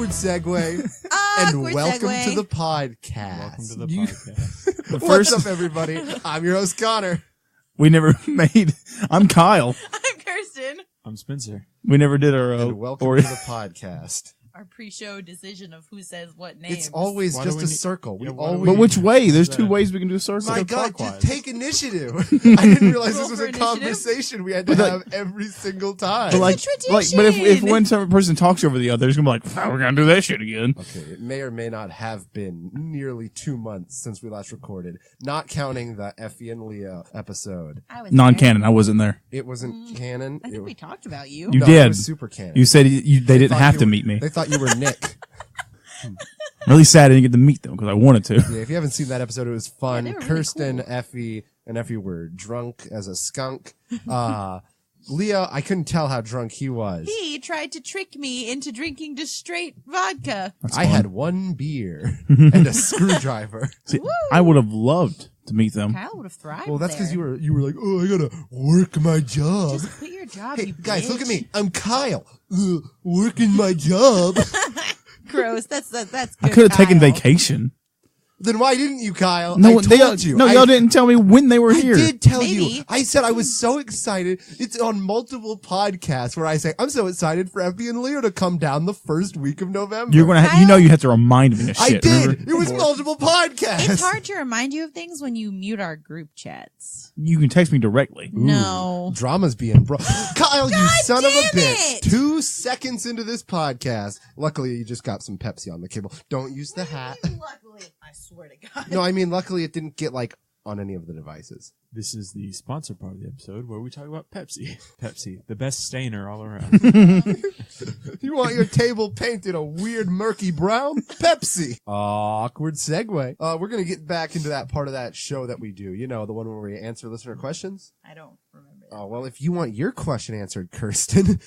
Awkward Segue, and welcome to the podcast. Welcome to the podcast. What's up, everybody? I'm your host, Connor. I'm Kyle. I'm Kirsten. I'm Spenser. We never did our And welcome to the podcast. Our pre-show decision of who says what names. It's always just a circle. But which way? There's two ways we can do a circle. My God, just take initiative. I didn't realize this was a conversation we had to have every single time. But it's a tradition. but if one person talks over the other, it's gonna be like, we're gonna do that shit again. Okay, it may or may not have been nearly 2 months since we last recorded, not counting the Effie and Leah episode. Non-canon. I wasn't there. It wasn't canon. I think we talked about you. You No, did. It was super canon. You said they didn't have to meet me. They thought you were Nick. Really sad I didn't get to meet them because I wanted to. Yeah, if you haven't seen that episode, it was fun. Yeah, they were really Kirsten, cool. Effie, and Effie were drunk as a skunk. Leah, I couldn't tell how drunk he was. He tried to trick me into drinking just straight vodka. I had one beer and a screwdriver. See, I would have loved to meet them. Kyle would have thrived. Well, that's because there. you were like, oh, I gotta work my job. Just quit your job, Hey, you guys, look at bitch. me. I'm Kyle. Working my job. Gross. That's good. I could have taken Kyle. vacation. Then why didn't you, Kyle? No, I told you. y'all didn't tell me when they were here. I did tell Maybe. you. I said I was so excited. It's on multiple podcasts where I say, I'm so excited for Effie and Leo to come down the first week of November. You're gonna, you have to remind me of I shit. did. Remember? It was multiple podcasts. It's hard to remind you of things when you mute our group chats. You can text me directly. No. Drama's being brought. Kyle, you son of a damn bitch. it. 2 seconds into this podcast. Luckily, you just got some Pepsi on the cable. Don't use the hat. Luckily, I swear to God. No, I mean, luckily it didn't get, like, on any of the devices. This is the sponsor part of the episode where we talk about Pepsi. Pepsi, the best stainer all around. You want your table painted a weird murky brown? Pepsi. Awkward segue. We're going to get back into that part of that show that we do. You know, the one where we answer listener questions. I don't remember that. Oh, well, if you want your question answered, Kirsten,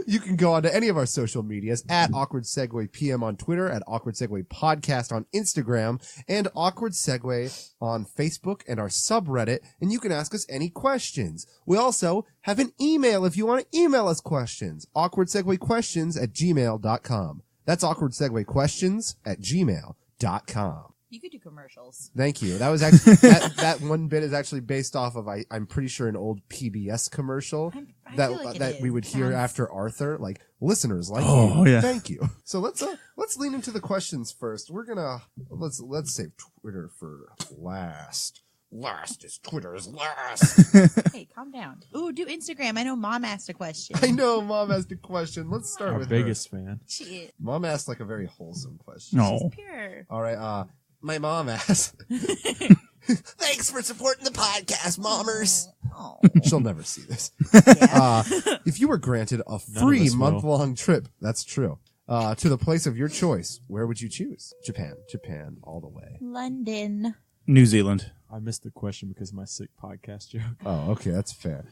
you can go on to any of our social medias at Awkward Segue PM on Twitter, at Awkward Segue Podcast on Instagram, and Awkward Segue on Facebook and our subreddit, and you can ask us any questions. We also have an email if you want to email us questions, awkwardsegwayquestions@gmail.com. That's awkwardsegwayquestions@gmail.com. You could do commercials. Thank you. That was actually that one bit is actually based off of I'm pretty sure an old PBS commercial I that feel like it that we is. would hear Sounds- after Arthur, like listeners like Oh, you. yeah. Thank you. So let's lean into the questions first. We're gonna let's save Twitter for last. Last is Twitter's last. Hey, calm down. Ooh, do Instagram. I know Mom asked a question. I know Mom asked a question. Let's start Our with biggest fan. Shit. Mom asked like a very wholesome question. No. Pure. All right. My mom asked. Thanks for supporting the podcast, Mommers. Oh. She'll never see this. Yeah. If you were granted a None free of us will. month-long trip, that's true, to the place of your choice, where would you choose? Japan, all the way. London. New Zealand. I missed the question because of my sick podcast joke. Oh, okay, that's fair.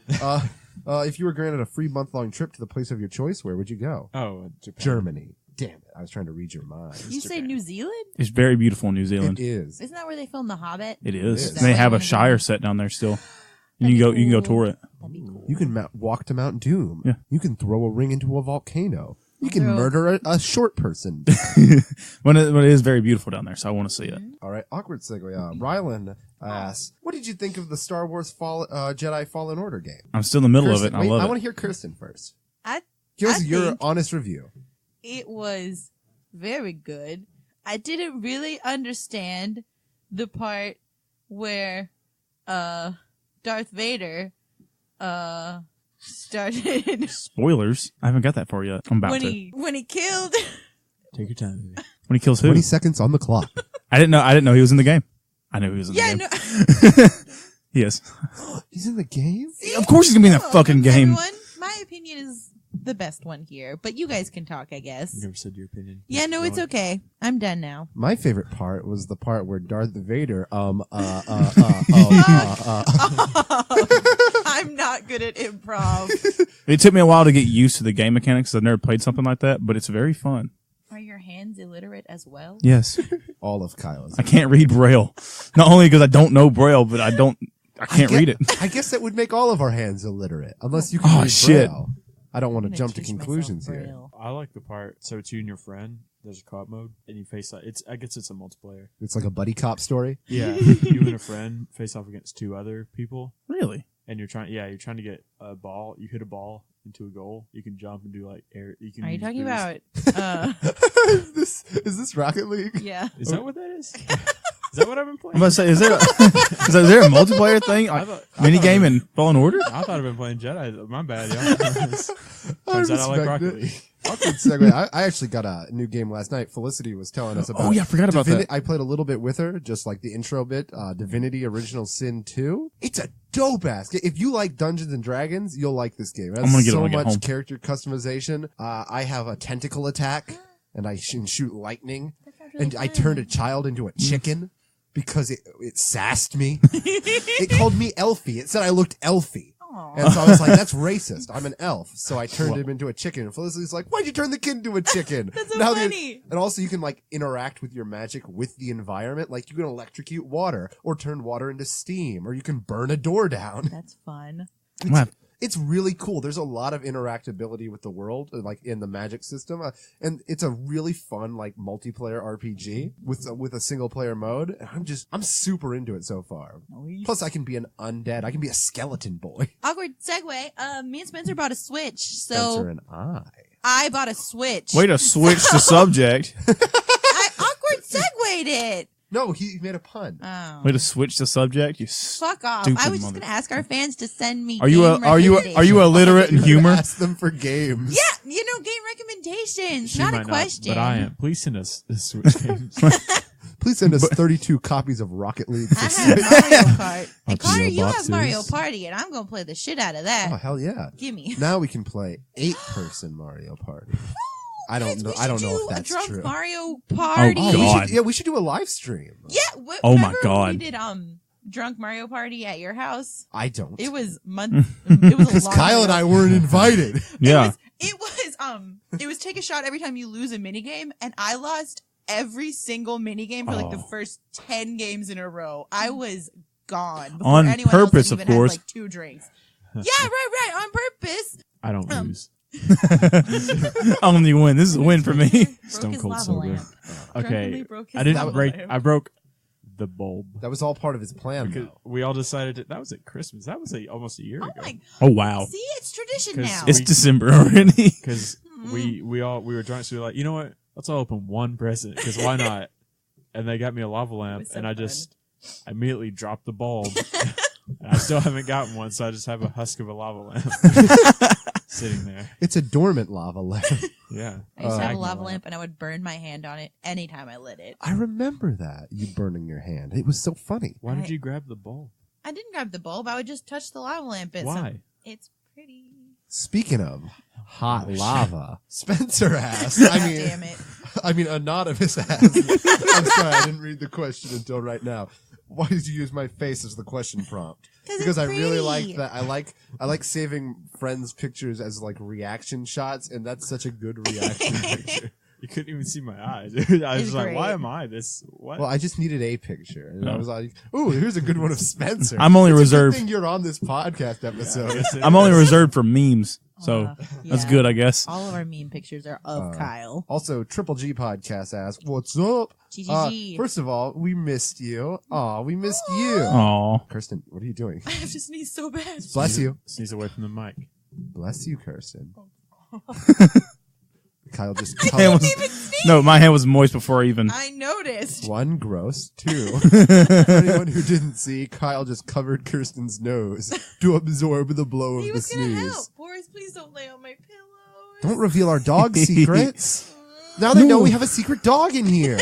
If you were granted a free month-long trip to the place of your choice, where would you go? Oh, Japan. Germany. Damn it, I was trying to read your mind. You say New Zealand? It's very beautiful in New It Zealand. is. Isn't that where they filmed The Hobbit? It It is. is. And they have a Shire set down there still. And you can go tour it. That'd be cool. You can walk to Mount Doom. Yeah. You can throw a ring into a volcano. You can Throw- murder a short person. But it is very beautiful down there, so I want to see it. All right, awkward segue. Rylan asks, what did you think of the Star Wars Jedi Fallen Order game? I'm still in the middle of Kirsten, it, and I love I it. want to hear Kirsten first. I Give us your think- honest review. It was very good. I didn't really understand the part where Darth Vader started Spoilers. I haven't got that far yet. I'm about when to. he killed. Take your time, baby. When he kills who? 20 seconds on the clock. I didn't know he was in the game. I knew he was in the Yeah, game. no. He is. He's in the game? Of course he's gonna be in that fucking game. Everyone, my opinion is the best one here, but you guys can talk, I guess. You never said your opinion. Yeah, no, it's Keep okay. I'm done now. My favorite part was the part where Darth Vader, I'm not good at improv. It took me a while to get used to the game mechanics. I've never played something like that, but it's very fun. Are your hands illiterate as well? Yes. all of Kyle's. I can't read Braille. Not only because I don't know Braille, but I can't read it. I guess that would make all of our hands illiterate, unless you can Oh, read shit. Braille. I don't want to I'm gonna jump to teach conclusions myself here. Braille. I like the part. So it's you and your friend. There's a co-op mode, and you face off. I guess it's a multiplayer. It's like a buddy cop story. Yeah, you and a friend face off against 2 other people. Really? And you're trying to get a ball. You hit a ball into a goal. You can jump and do like air. You can. Are you use talking boost. about? Is this Rocket League? Yeah. Is that what that is? Is that what I've been playing? I'm about to say, is there a multiplayer thing? I Like, thought- mini I game thought- in Fallen Order? I thought I've been playing Jedi. My bad, y'all. Turns out I like respect Rocket it. League. Awkward segue. I actually got a new game last night. Felicity was telling us about. Oh, yeah, I forgot about that. I played a little bit with her, just like the intro bit. Divinity Original Sin 2. It's a dope ass game. If you like Dungeons and Dragons, you'll like this game. It has I'm gonna get it so when I get much home. character customization. I have a tentacle attack, and I can shoot lightning. And I turned a child into a chicken because it sassed me. It called me Elfie. It said I looked elfy. Aw. And so I was like, that's racist. I'm an elf. So I turned him into a chicken. And Felicity's like, why'd you turn the kid into a chicken? That's so Now funny. and also you can like interact with your magic with the environment. Like you can electrocute water or turn water into steam or you can burn a door down. That's fun. It's really cool. There's a lot of interactability with the world, like in the magic system, and it's a really fun like multiplayer RPG with a single player mode. And I'm super into it so far. Nice. Plus, I can be an undead. I can be a skeleton boy. Awkward segue. Me and Spencer bought a Switch, so Spencer and I bought a Switch. Way to switch the subject. I awkward segued it. No, he made a pun. Oh. Way to switch the subject. You Fuck off. stupid I was just mother- going to ask our fans to send me Are you illiterate in You humor? ask them for games. Yeah, game recommendations. She Not might a question. but I am. Please send us the Switch games. Please send us 32 copies of Rocket League. I have Mario Kart. And I'll Connor, PO you have boxes. Mario Party, and I'm going to play the shit out of that. Oh hell yeah! Gimme. Now we can play 8-person Mario Party. I don't know. I don't know if that's a drunk true. Mario Party. Oh, We God. we should do a live stream. Yeah. Oh, my remember God. We did drunk Mario Party at your house. I don't. It was months. It was a Because long Kyle and ago. I weren't invited. Yeah. It was take a shot every time you lose a minigame, and I lost every single minigame for like the first 10 games in a row. I was gone before On anyone purpose, else had of even course. had like 2 drinks. Yeah, right, on purpose. I don't lose. Only win. This is a win for me. Broke Stone his cold lava sober. lamp. Drunkenly Okay, broke his I didn't lava break. lamp. I broke the bulb. That was all part of his plan, Because though. we all decided that was at Christmas. That was almost a year Oh ago. my! Oh, wow. See, it's tradition 'Cause now. It's December already. Because we were drunk, so we were like, you know what? Let's all open one present. Because why not? And they got me a lava lamp, was so and I fun. just immediately dropped the bulb. And I still haven't gotten one, so I just have a husk of a lava lamp sitting there. It's a dormant lava lamp. Yeah. I used to have a Magma lava lamp, and I would burn my hand on it anytime I lit it. I remember that, you burning your hand. It was so funny. Why did you grab the bulb? I didn't grab the bulb. I would just touch the lava lamp. Why? It's pretty. Speaking of hot lava, Spencer asked. God damn it. I mean, anonymous asked. I'm sorry, I didn't read the question until right now. Why did you use my face as the question prompt? Because I really like that. I like saving friends' pictures as like reaction shots, and that's such a good reaction picture. You couldn't even see my eyes. I was It's like, great. why am I this? What? Well, I just needed a picture, and I No. was like, "Ooh, here's a good one of Spencer." I'm only It's a reserved- Good thing you're on this podcast episode. Yes, it I'm only is. reserved for memes. So that's yeah. good, I guess. All of our meme pictures are of Kyle. Also, Triple G Podcast asks, "What's up?" GGG. First of all, we missed you. Aw, we missed you. Aw. Kirsten, what are you doing? I have to sneeze so bad. Bless you. Sneeze away from the mic. Bless you, Kirsten. Kyle just Hand colored. was- no, my hand was moist before I even. I noticed. 1, gross. 2, for anyone who didn't see, Kyle just covered Kirsten's nose to absorb the blow of He the was gonna sneeze. help. Boris, please don't lay on my pillows. Don't reveal our dog secrets. Now they know we have a secret dog in here.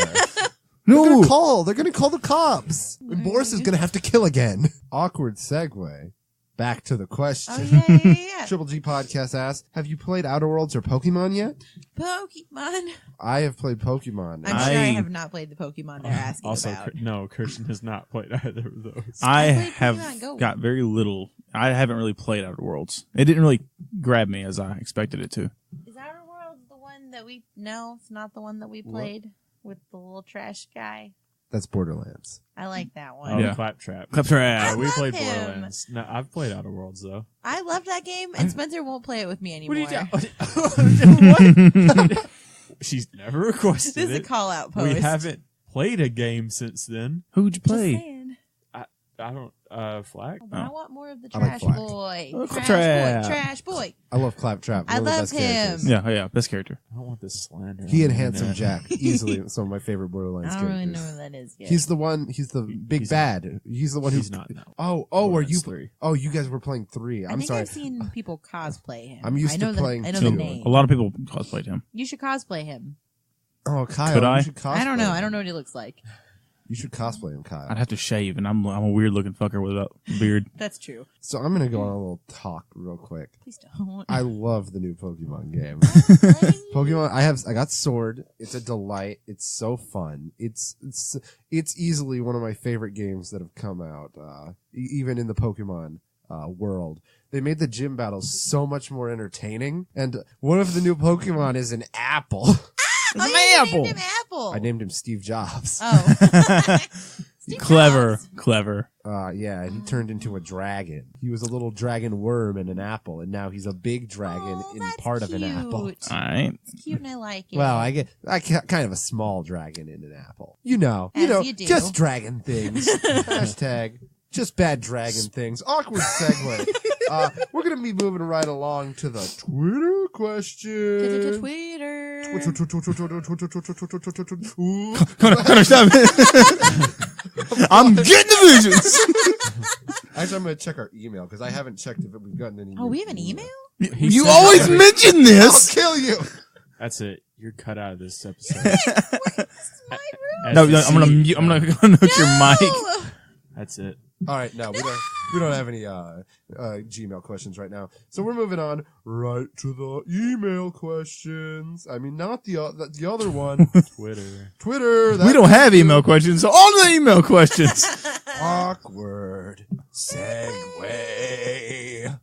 No. They're gonna call the cops. And Boris is gonna have to kill again. Awkward segue. Back to the question. Oh, yeah. Triple G Podcast asks, have you played Outer Worlds or Pokemon yet? Pokemon. I have played Pokemon. I'm sure I I- have not played the Pokemon they're asking Also, about. no, Kirsten has not played either of those. I played have Pokemon Go. got very little. I haven't really played Outer Worlds. It didn't really grab me as I expected it to. Is Outer Worlds the one that we... No, it's not the one that we played with the little trash guy. That's Borderlands. I like that one. Oh, Yeah. Claptrap. Claptrap. We love played him. Borderlands. No, I've played Outer Worlds though. I love that game, and Spencer won't play it with me anymore. What? She's never requested This is a it. call out post. We haven't played a game since then. Who'd you Just play? saying. I don't. Flag. But I want more of the I like trash Flack. boy. Oh, Trash Trap. boy. Trash boy. I love Claptrap. I One of the love best him. characters. Yeah, best character. I don't want this slander. He and on the Handsome internet. Jack, easily some of my favorite Borderlands I don't really characters. know who that is yet. He's the one. He's the big he's bad. He's the one who. He's not. No. Oh, are Borderlands you? 3. Oh, you guys were playing 3. I I'm think sorry. I've seen people cosplay him. I'm used I to know playing I know two. the name. A lot of people cosplayed him. You should cosplay him. Oh, Kyle, Could I? you should cosplay. I don't know. him. I don't know what he looks like. You should cosplay him, Kyle. I'd have to shave, and I'm a weird looking fucker with a beard. That's true. So I'm gonna go on a little talk real quick. Please don't. I love the new Pokemon game. Pokemon. Pokemon. I got Sword. It's a delight. It's so fun. It's easily one of my favorite games that have come out. Even in the Pokemon world, they made the gym battles so much more entertaining. And one of the new Pokemon is an apple. It's an you apple. named him Apple. I named him Steve Jobs. Oh. Steve Clever, Jobs. clever. Yeah, and he turned into a dragon. He was a little dragon worm in an apple, and now he's a big dragon Oh, in that's part of an cute. apple. All right. It's cute and I like it. Well, I kind of a small dragon in an apple. You know, As you do. just dragon things. Hashtag just bad dragon things. Awkward segue. We're gonna be moving right along to the Twitter question. Twitter. Connor, stop it. I'm getting the visions. Actually, I'm gonna check our email because I haven't checked if we've gotten any. Oh, we have an email? You said always that. mention I'll this. kill you. That's it. You're cut out of this episode. This is my room. No, I'm gonna mute. I'm gonna mute your mic. No! That's it. All right, no, we don't have any Gmail questions right now, so we're moving on right to the email questions. I mean, not the other one. Twitter. Twitter. We don't have email questions, so on the email questions. Awkward segue.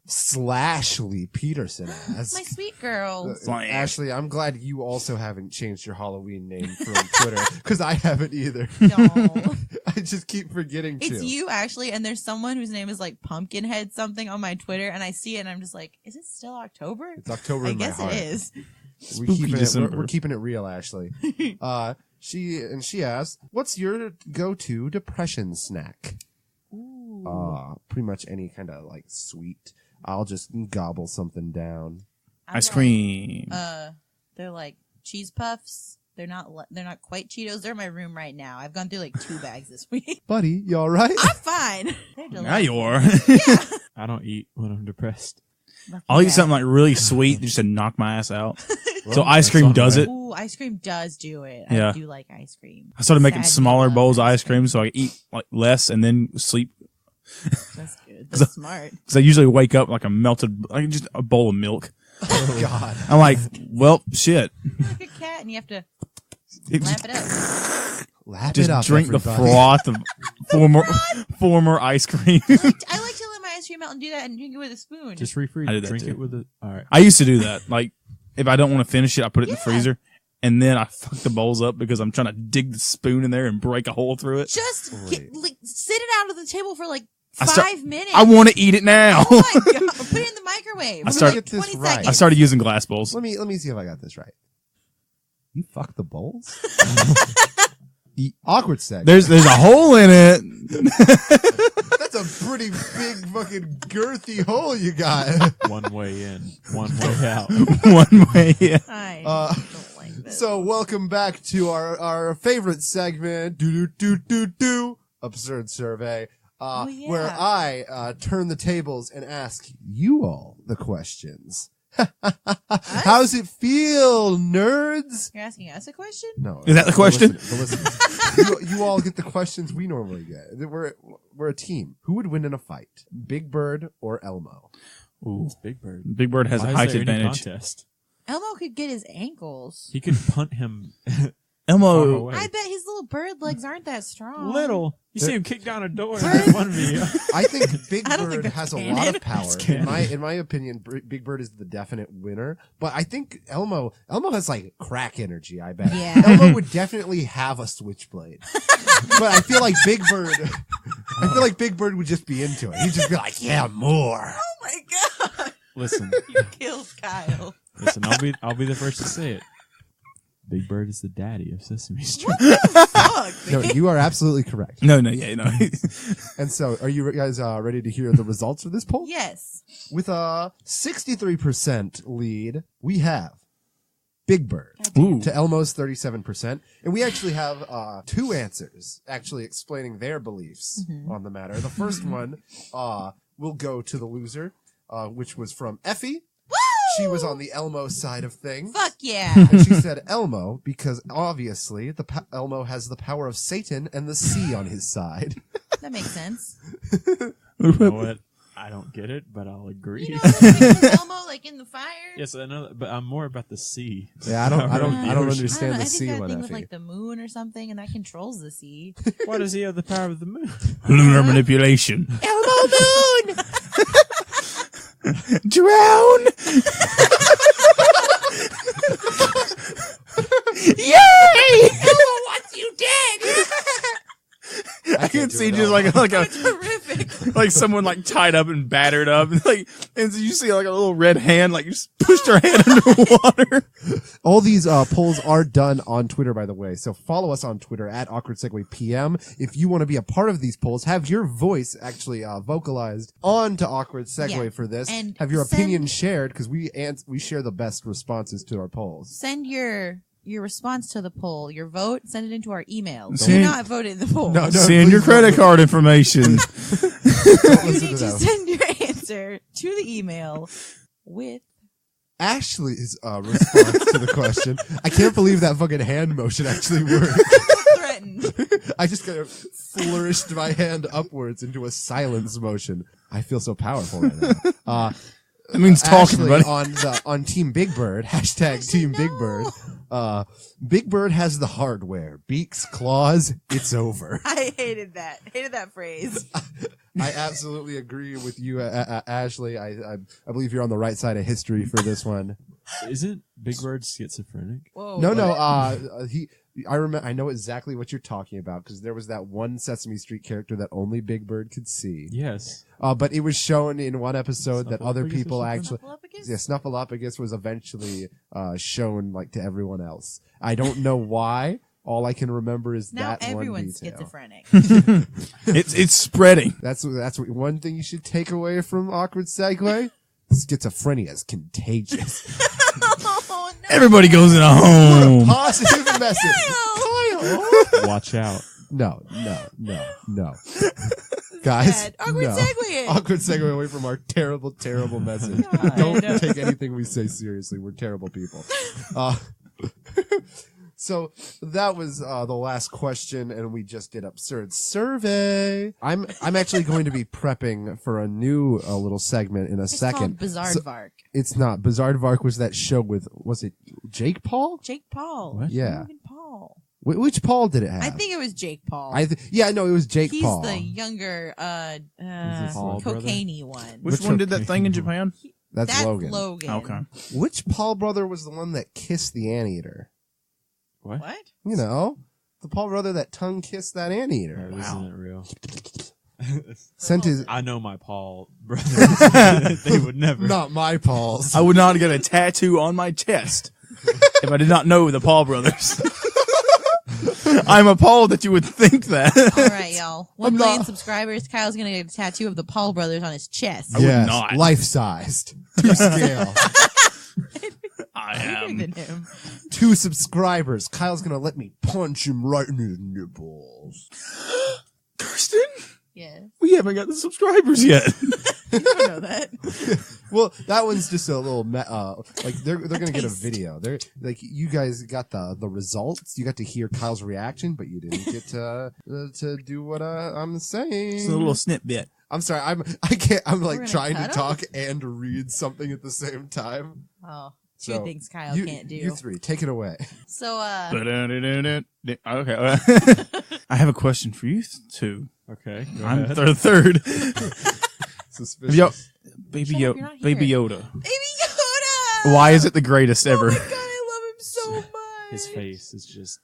Slashly Peterson asks. My sweet girl. Ashley, I'm glad you also haven't changed your Halloween name from Twitter because I haven't either. No. I just keep forgetting to. It's you, actually, and there's someone whose name is like Pumpkinhead something on my Twitter, and I see it, and I'm just like, is it still October? It's October I in my guess heart. it is. December. We're keeping it real, Ashley. She asks, "What's your go-to depression snack?" Ooh. Pretty much any kind of like sweet. I'll just gobble something down. I'm Ice like, cream. They're like cheese puffs. They're not quite Cheetos. They're in my room right now. I've gone through like 2 bags this week. Buddy, you all right? I'm fine. They're delicious. Now you are. I don't eat when I'm depressed. Lucky I'll eat guy. something like really sweet just to knock my ass out. So Well, ice that's cream on the does way. it. Ooh, ice cream does do it. Yeah. I do like ice cream. I started making Sad smaller love bowls of ice cream so I can eat like less and then sleep. That's good. That's smart. Because I usually wake up like a melted, like just a bowl of milk. Oh God. I'm like, well, shit. You're like a cat, and you have to lap it up. Lap Just it up, drink the everybody. froth of former ice cream. I like to let my ice cream out and do that and drink it with a spoon. Just refreeze. I did that Drink too. it with a. All right. I used to do that. Like, if I don't want to finish it, I put it in the Yeah. freezer. And then I fuck the bowls up because I'm trying to dig the spoon in there and break a hole through it. Just Wait. sit it out of the table for like I 5 minutes. I want to eat it now. Oh my God. Or put it in the microwave. I for start- like Get this 20 right. seconds. I started using glass bowls. Let me see if I got this right. You fuck the bowls? Awkward sex. There's a hole in it. That's a pretty big fucking girthy hole you got. One way in, one way out. One way. Yeah. I Uh, don't like this. So welcome back to our favorite segment, Absurd Survey, Oh, yeah. where I turn the tables and ask you all the questions. How's it feel, nerds? You're asking us a question? No, Is that the question? The listeners. you all get the questions we normally get. We're a team. Who would win in a fight, Bigbird or Elmo? Ooh. It's Bigbird. Big Bird has Why a is height there any advantage. contest? Elmo could get his ankles. He could punt him Elmo. away. I bet his little bird legs aren't that strong. Little. You see him kick down a door in that one video. I think Big I don't Bird think has a that's lot of canon. power. It's canon. In my opinion, Big Bird is the definite winner. But I think Elmo has like crack energy. I bet. Yeah. Elmo would definitely have a switchblade. But I feel like Big Bird would just be into it. He'd just be like, yeah, more. Oh my god! Listen, You killed Kyle. listen. I'll be the first to say it. Big Bird is the daddy of Sesame Street. Fuck, No, man. you are absolutely correct. No. And so, are you guys ready to hear the results of this poll? Yes. With a 63% lead, we have Big Bird Ooh. to Elmo's 37%. And we actually have two answers actually explaining their beliefs on the matter. The first one will go to the loser, which was from Effie. She was on the Elmo side of things. Fuck yeah. And she said Elmo because obviously Elmo has the power of Satan and the sea on his side. That makes sense. You know what? I don't get it, but I'll agree. You know what with Elmo, like in the fire? Yes, I know, but I'm more about the sea. Yeah, I don't understand I the think sea that one, thing with Effie. like the moon or something, and that controls the sea. Why does he have the power of the moon? Lunar manipulation. Elmo moon! Drown. Yay! Elmo wants you dead! I can see just like a Horrific. like someone like tied up and battered up, and like, and so you see like a little red hand, like you just pushed her hand underwater. All these polls are done on Twitter, by the way. So follow us on Twitter at Awkward Segway PM. If you want to be a part of these polls, have your voice actually vocalized on to Awkward Segway Yeah. for this. And have your send- opinion shared because we share the best responses to our polls. Send your response to the poll, your vote, send it into our email. Do Send- not vote in the poll. No, Send your please credit don't. card information. You Listen need to to them. send your answer to the email with Ashley's response to the question. I can't believe that fucking hand motion actually worked. threatened. I just kind of flourished my hand upwards into a silence motion. I feel so powerful right now. That means talk, Ashley everybody. on Team Big Bird, hashtag Team Big Bird. Big Bird has the hardware. Beaks, claws, it's over. I hated that. Hated that phrase. I absolutely agree with you, Ashley. I believe you're on the right side of history for this one. Isn't Big Bird schizophrenic? Whoa. No, I know exactly what you're talking about because there was that one Sesame Street character that only Big Bird could see. Yes. But it was shown in one episode that other Snuffleupagus or people something? actually. Snuffleupagus? Yeah, Snuffleupagus was eventually shown like to everyone else. I don't know why. All I can remember is Now that one everyone's detail. schizophrenic. It's spreading. That's what one thing you should take away from Awkward Segue. Schizophrenia is contagious. Oh, no. Everybody goes in a home. Positive message. Kyle. Watch out. No. Guys, Bad. Awkward no. segue. Awkward segue away from our terrible, terrible message. God. Don't take anything we say seriously. We're terrible people. So that was the last question, and we just did absurd survey. I'm actually going to be prepping for a new little segment in a It's second. called Bizarre So- Vark. It's not. Bizarre Vark was that show with, was it Jake Paul? Jake Paul. What? Yeah. Logan Paul. Which Paul did it have? I think it was Jake Paul. Yeah, no, it was Jake He's Paul. the younger, this Paul brother? cocaine-y one. Which one did that thing in Japan? That's Logan. Okay. Which Paul brother was the one that kissed the anteater? What? What? You know, the Paul brother that tongue kissed that anteater. This isn't real. Sent his. I know my Paul brothers. They would never. Not my Pauls. I would not get a tattoo on my chest if I did not know the Paul brothers. I'm appalled that you would think that. All right, y'all. 1 I'm million not- subscribers. Kyle's gonna get a tattoo of the Paul brothers on his chest. I would Yes, not. life-sized, to scale. I Bigger than him. 2 subscribers. Kyle's gonna let me punch him right in his nipples. Kirsten, Yeah. we haven't got the subscribers yet. You don't know that. Well, that one's just a little like they're gonna get a taste. video. They're like you guys got the results. You got to hear Kyle's reaction, but you didn't get to do what I'm saying. It's a little snippet. I'm sorry. I can't. I'm We're like gonna trying to cut 'em? talk and read something at the same time. Oh. Two things Kyle can't do. You three, take it away. So, Okay. I have a question for you two. Okay. Go I'm ahead. third. Suspicious. Baby Shut up, you're not Baby here. Yoda. Baby Yoda! Why is it the greatest ever? Oh my god, I love him so much. His face is just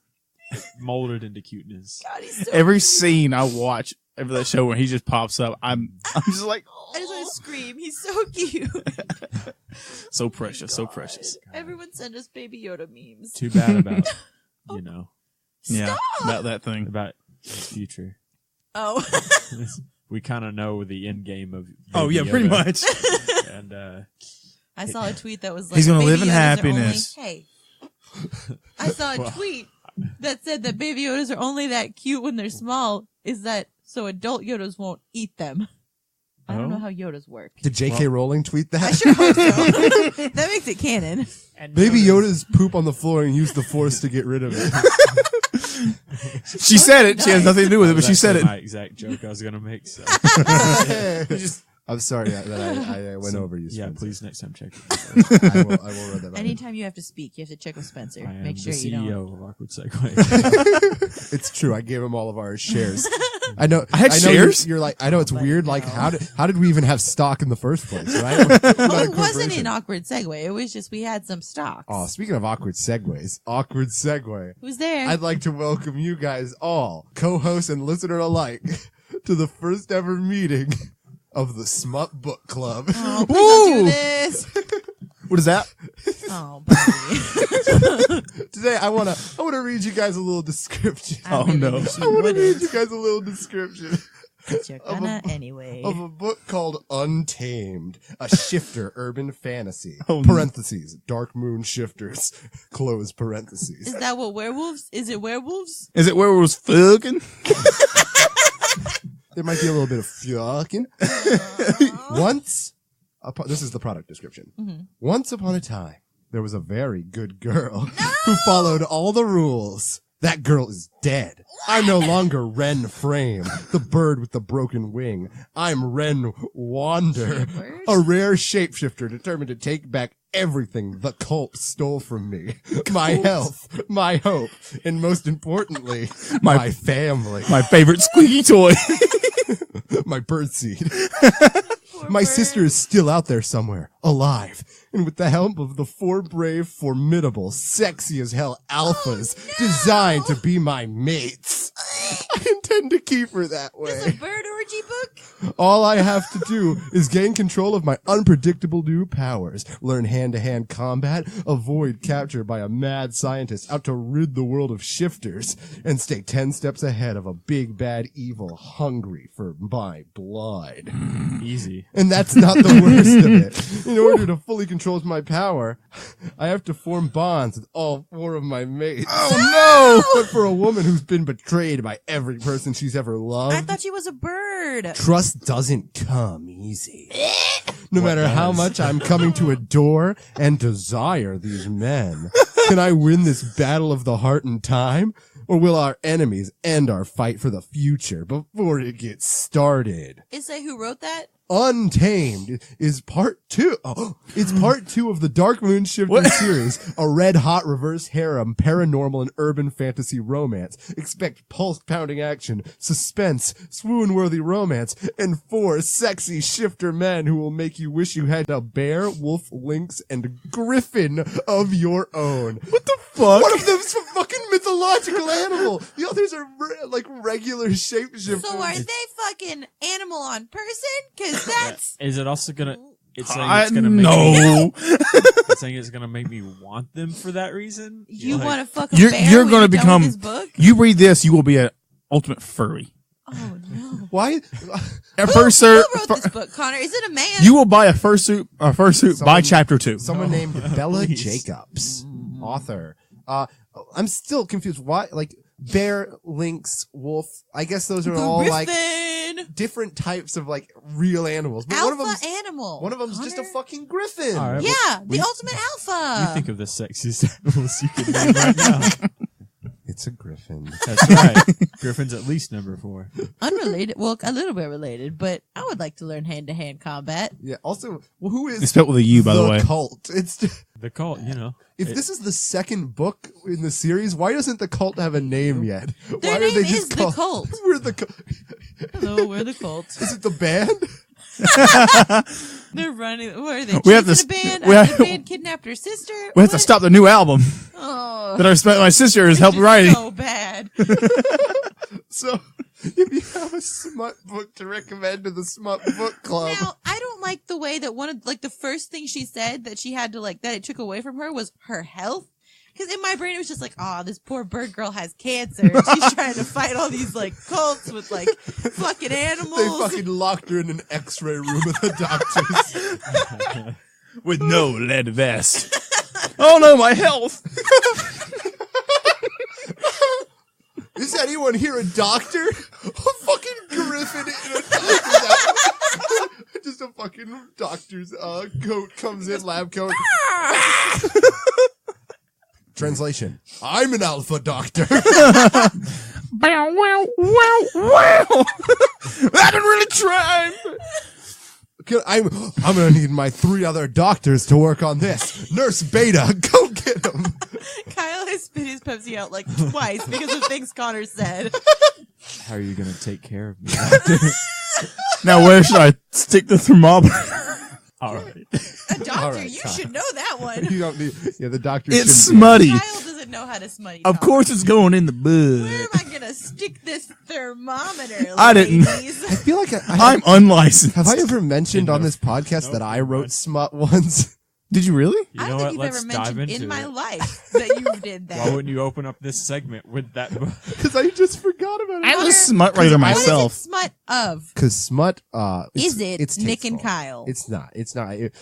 molded into cuteness. God, he's so Every cute. scene I watch of that show when he just pops up, I'm just like, I just want to scream. He's so cute. so precious, so precious. Everyone send us Baby Yoda memes. Too bad about, you know, Yeah, about that thing. about his future. Oh. We kind of know the end game of. Oh Baby yeah, pretty Yoda. much. And I saw a tweet that was like, He's gonna Baby live in Yodas are happiness. Only, hey. I saw a tweet that said that Baby Yodas are only that cute when they're small. Is that so adult Yodas won't eat them? I don't know how Yodas work. Did J.K. Rowling tweet that? I sure hope so. That makes it canon. And Baby Yoda's poop on the floor and use the force to get rid of it. She said it. She has nothing to do with it, but she That's said it. my exact joke I was gonna make. So. I'm sorry that I went over you, Yeah, Spenser. please next time check. I will read that. Anytime you have to speak, you have to check with Spencer. I am Make sure the you CEO don't. of Awkward Segue. It's true. I gave him all of our shares. I know. I had know shares? You're like, I know it's weird. Like, how did we even have stock in the first place? Right? We're not a Oh, it wasn't corporation. an awkward segue. It was just we had some stocks. Oh, speaking of awkward segues, awkward segue. Who's there? I'd like to welcome you guys all, co-host and listener alike, to the first ever meeting of the Smut Book Club. Oh, please don't do Woo! this. What is that? Oh, buddy. Today, I wanna read you guys a little description. I Oh, really no. wish you I wanna read would've, you guys a little description but you're gonna anyway. of a book called Untamed, a shifter urban fantasy. Oh, no. Parentheses, Dark Moon Shifters, close parentheses. Is that what werewolves? Is it werewolves? Is it where it was fucking? There might be a little bit of fucking. This is the product description. Mm-hmm. Once upon a time, there was a very good girl who followed all the rules. That girl is dead. I'm no longer Ren Frame, the bird with the broken wing. I'm Ren Wander, a rare shapeshifter determined to take back everything the cult stole from me. My health, my hope, and most importantly, my family. My favorite squeaky toy. My birdseed. My sister is still out there somewhere, alive, and with the help of the 4 brave, formidable, sexy as hell alphas designed to be my mates. I intend to keep her that Is a way. bird orgy book? All I have to do is gain control of my unpredictable new powers, learn hand-to-hand combat, avoid capture by a mad scientist out to rid the world of shifters, and stay 10 steps ahead of a big bad evil hungry for my blood. Easy. And that's not the worst of it. In order to fully control my power, I have to form bonds with all 4 of my mates. Oh But for a woman who's been betrayed by every person she's ever loved, I thought she was a bird. trust doesn't come easy. No What matter how does? much I'm coming to adore and desire these men, can I win this battle of the heart in time? Or will our enemies end our fight for the future before it gets started? Is that who wrote that? Untamed is part 2. Oh, it's part 2 of the Dark Moon Shifter series, a red hot reverse harem, paranormal and urban fantasy romance. Expect pulse pounding action, suspense, swoon worthy romance, and 4 sexy shifter men who will make you wish you had a bear, wolf, lynx, and griffin of your own. What the fuck? One of them's a fucking mythological animal. The others are like regular shapeshifters. So are they fucking animal on person? Cause that's Is it also gonna? It's saying I it's gonna make me, no. it's saying it's gonna make me want them for that reason. you Like, want to fuck a You're- bear. you're when gonna you're done become- with this book. You read this, you will be an ultimate furry. Oh no! Why? A Who fursuit. wrote this book, Connor? Is it a man? You will buy a fursuit by Someone- chapter 2. Someone named Bella please. Jacobs, author. I'm still confused. Why, like, bear, lynx, wolf? I guess those are all like Griffin. different types of like real animals. But Alpha animal. one of them's just a Connor? fucking griffin. All right, Yeah, we- the ultimate alpha. You think of the sexiest animals you can name right now. It's a griffin. That's right. Griffin's at least number 4. Unrelated. Well, a little bit related, but I would like to learn hand-to-hand combat. Yeah. Also, well, who is It's spelled with a U, by the way. cult? It's The cult, you know. If this is the second book in the series, why doesn't the cult have a name yet? Their Why name are they is just the called? cult. We're the cult. Hello, we're the cult. Is it the band? They're running. What are they? We have chasing to- a band? we After have- the band kidnapped her sister. We have to stop the new album Oh, that my sister is it's helping just writing. so bad. So, if you have a smut book to recommend to the Smut Book Club, Now, I don't like the way that the first thing she said that she had to that it took away from her was her health. Because in my brain it was just like, oh, this poor bird girl has cancer. And she's trying to fight all these cults with fucking animals. they fucking locked her in an X-ray room with the doctors. With no lead vest. Oh no, my health. Is anyone here a doctor? A fucking griffin in a doctor's outfit. Just a fucking doctor's coat comes in, lab coat. Translation: I'm an alpha doctor. Wow, wow, wow, wow. I didn't really try. I'm gonna need my 3 other doctors to work on this. Nurse Beta, go get him. Kyle has spit his Pepsi out twice because of things Connor said. How are you going to take care of me? Now where should I stick the thermometer? All right. A doctor, All right, you Kyle. should know that one. You don't need. Yeah, the doctor. It's shouldn't be- smutty. Kyle doesn't know how to smutty Of talk. course it's going in the Where am bud. I gonna stick this thermometer? I didn't- ladies? I feel like I'm unlicensed. Have I ever mentioned on this podcast Nope. that I wrote smut once? Did you really? You I know don't what? think you've Let's ever dive mentioned into in my it. life that you did that. Why wouldn't you open up this segment with that book? Because I just forgot about it. I'm Connor, a smut writer What is it myself. smut of? Because smut, Is it it's Nick and tasteful. Kyle? It's not. It's not. It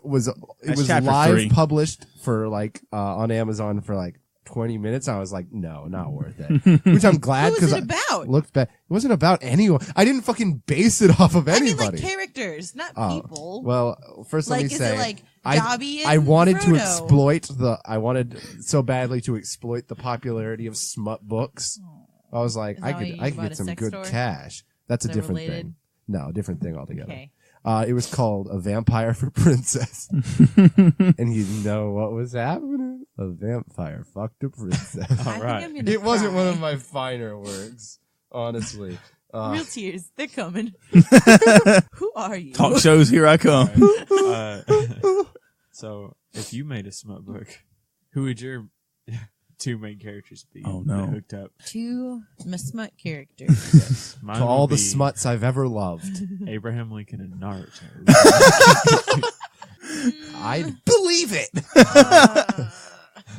was That's chapter live 3. published for on Amazon for 20 minutes. I was like, no, not worth it. Which I'm glad What was because it I about? looked back. It wasn't about anyone. I didn't fucking base it off of I mean, anybody. characters, not Oh, people. well, first let me is say, it Dobby and I wanted to Frodo? exploit I wanted so badly to exploit the popularity of smut books. I was like, Is I that why could you get bought a some sex good store? cash. That's a Is that different related? thing. No, different thing altogether. Okay. It was called A Vampire for Princess. And you know what was happening? A vampire fucked a princess. I think right. I'm gonna It wasn't cry. one of my finer works, honestly. Real tears. They're coming. Who are you? Talk shows, here I come. So, if you made a smut book, who would your 2 main characters be? Oh, no. that hooked up. 2 smut characters. Mine To all would the be smuts I've ever loved. Abraham Lincoln and Naruto. I believe it. Uh,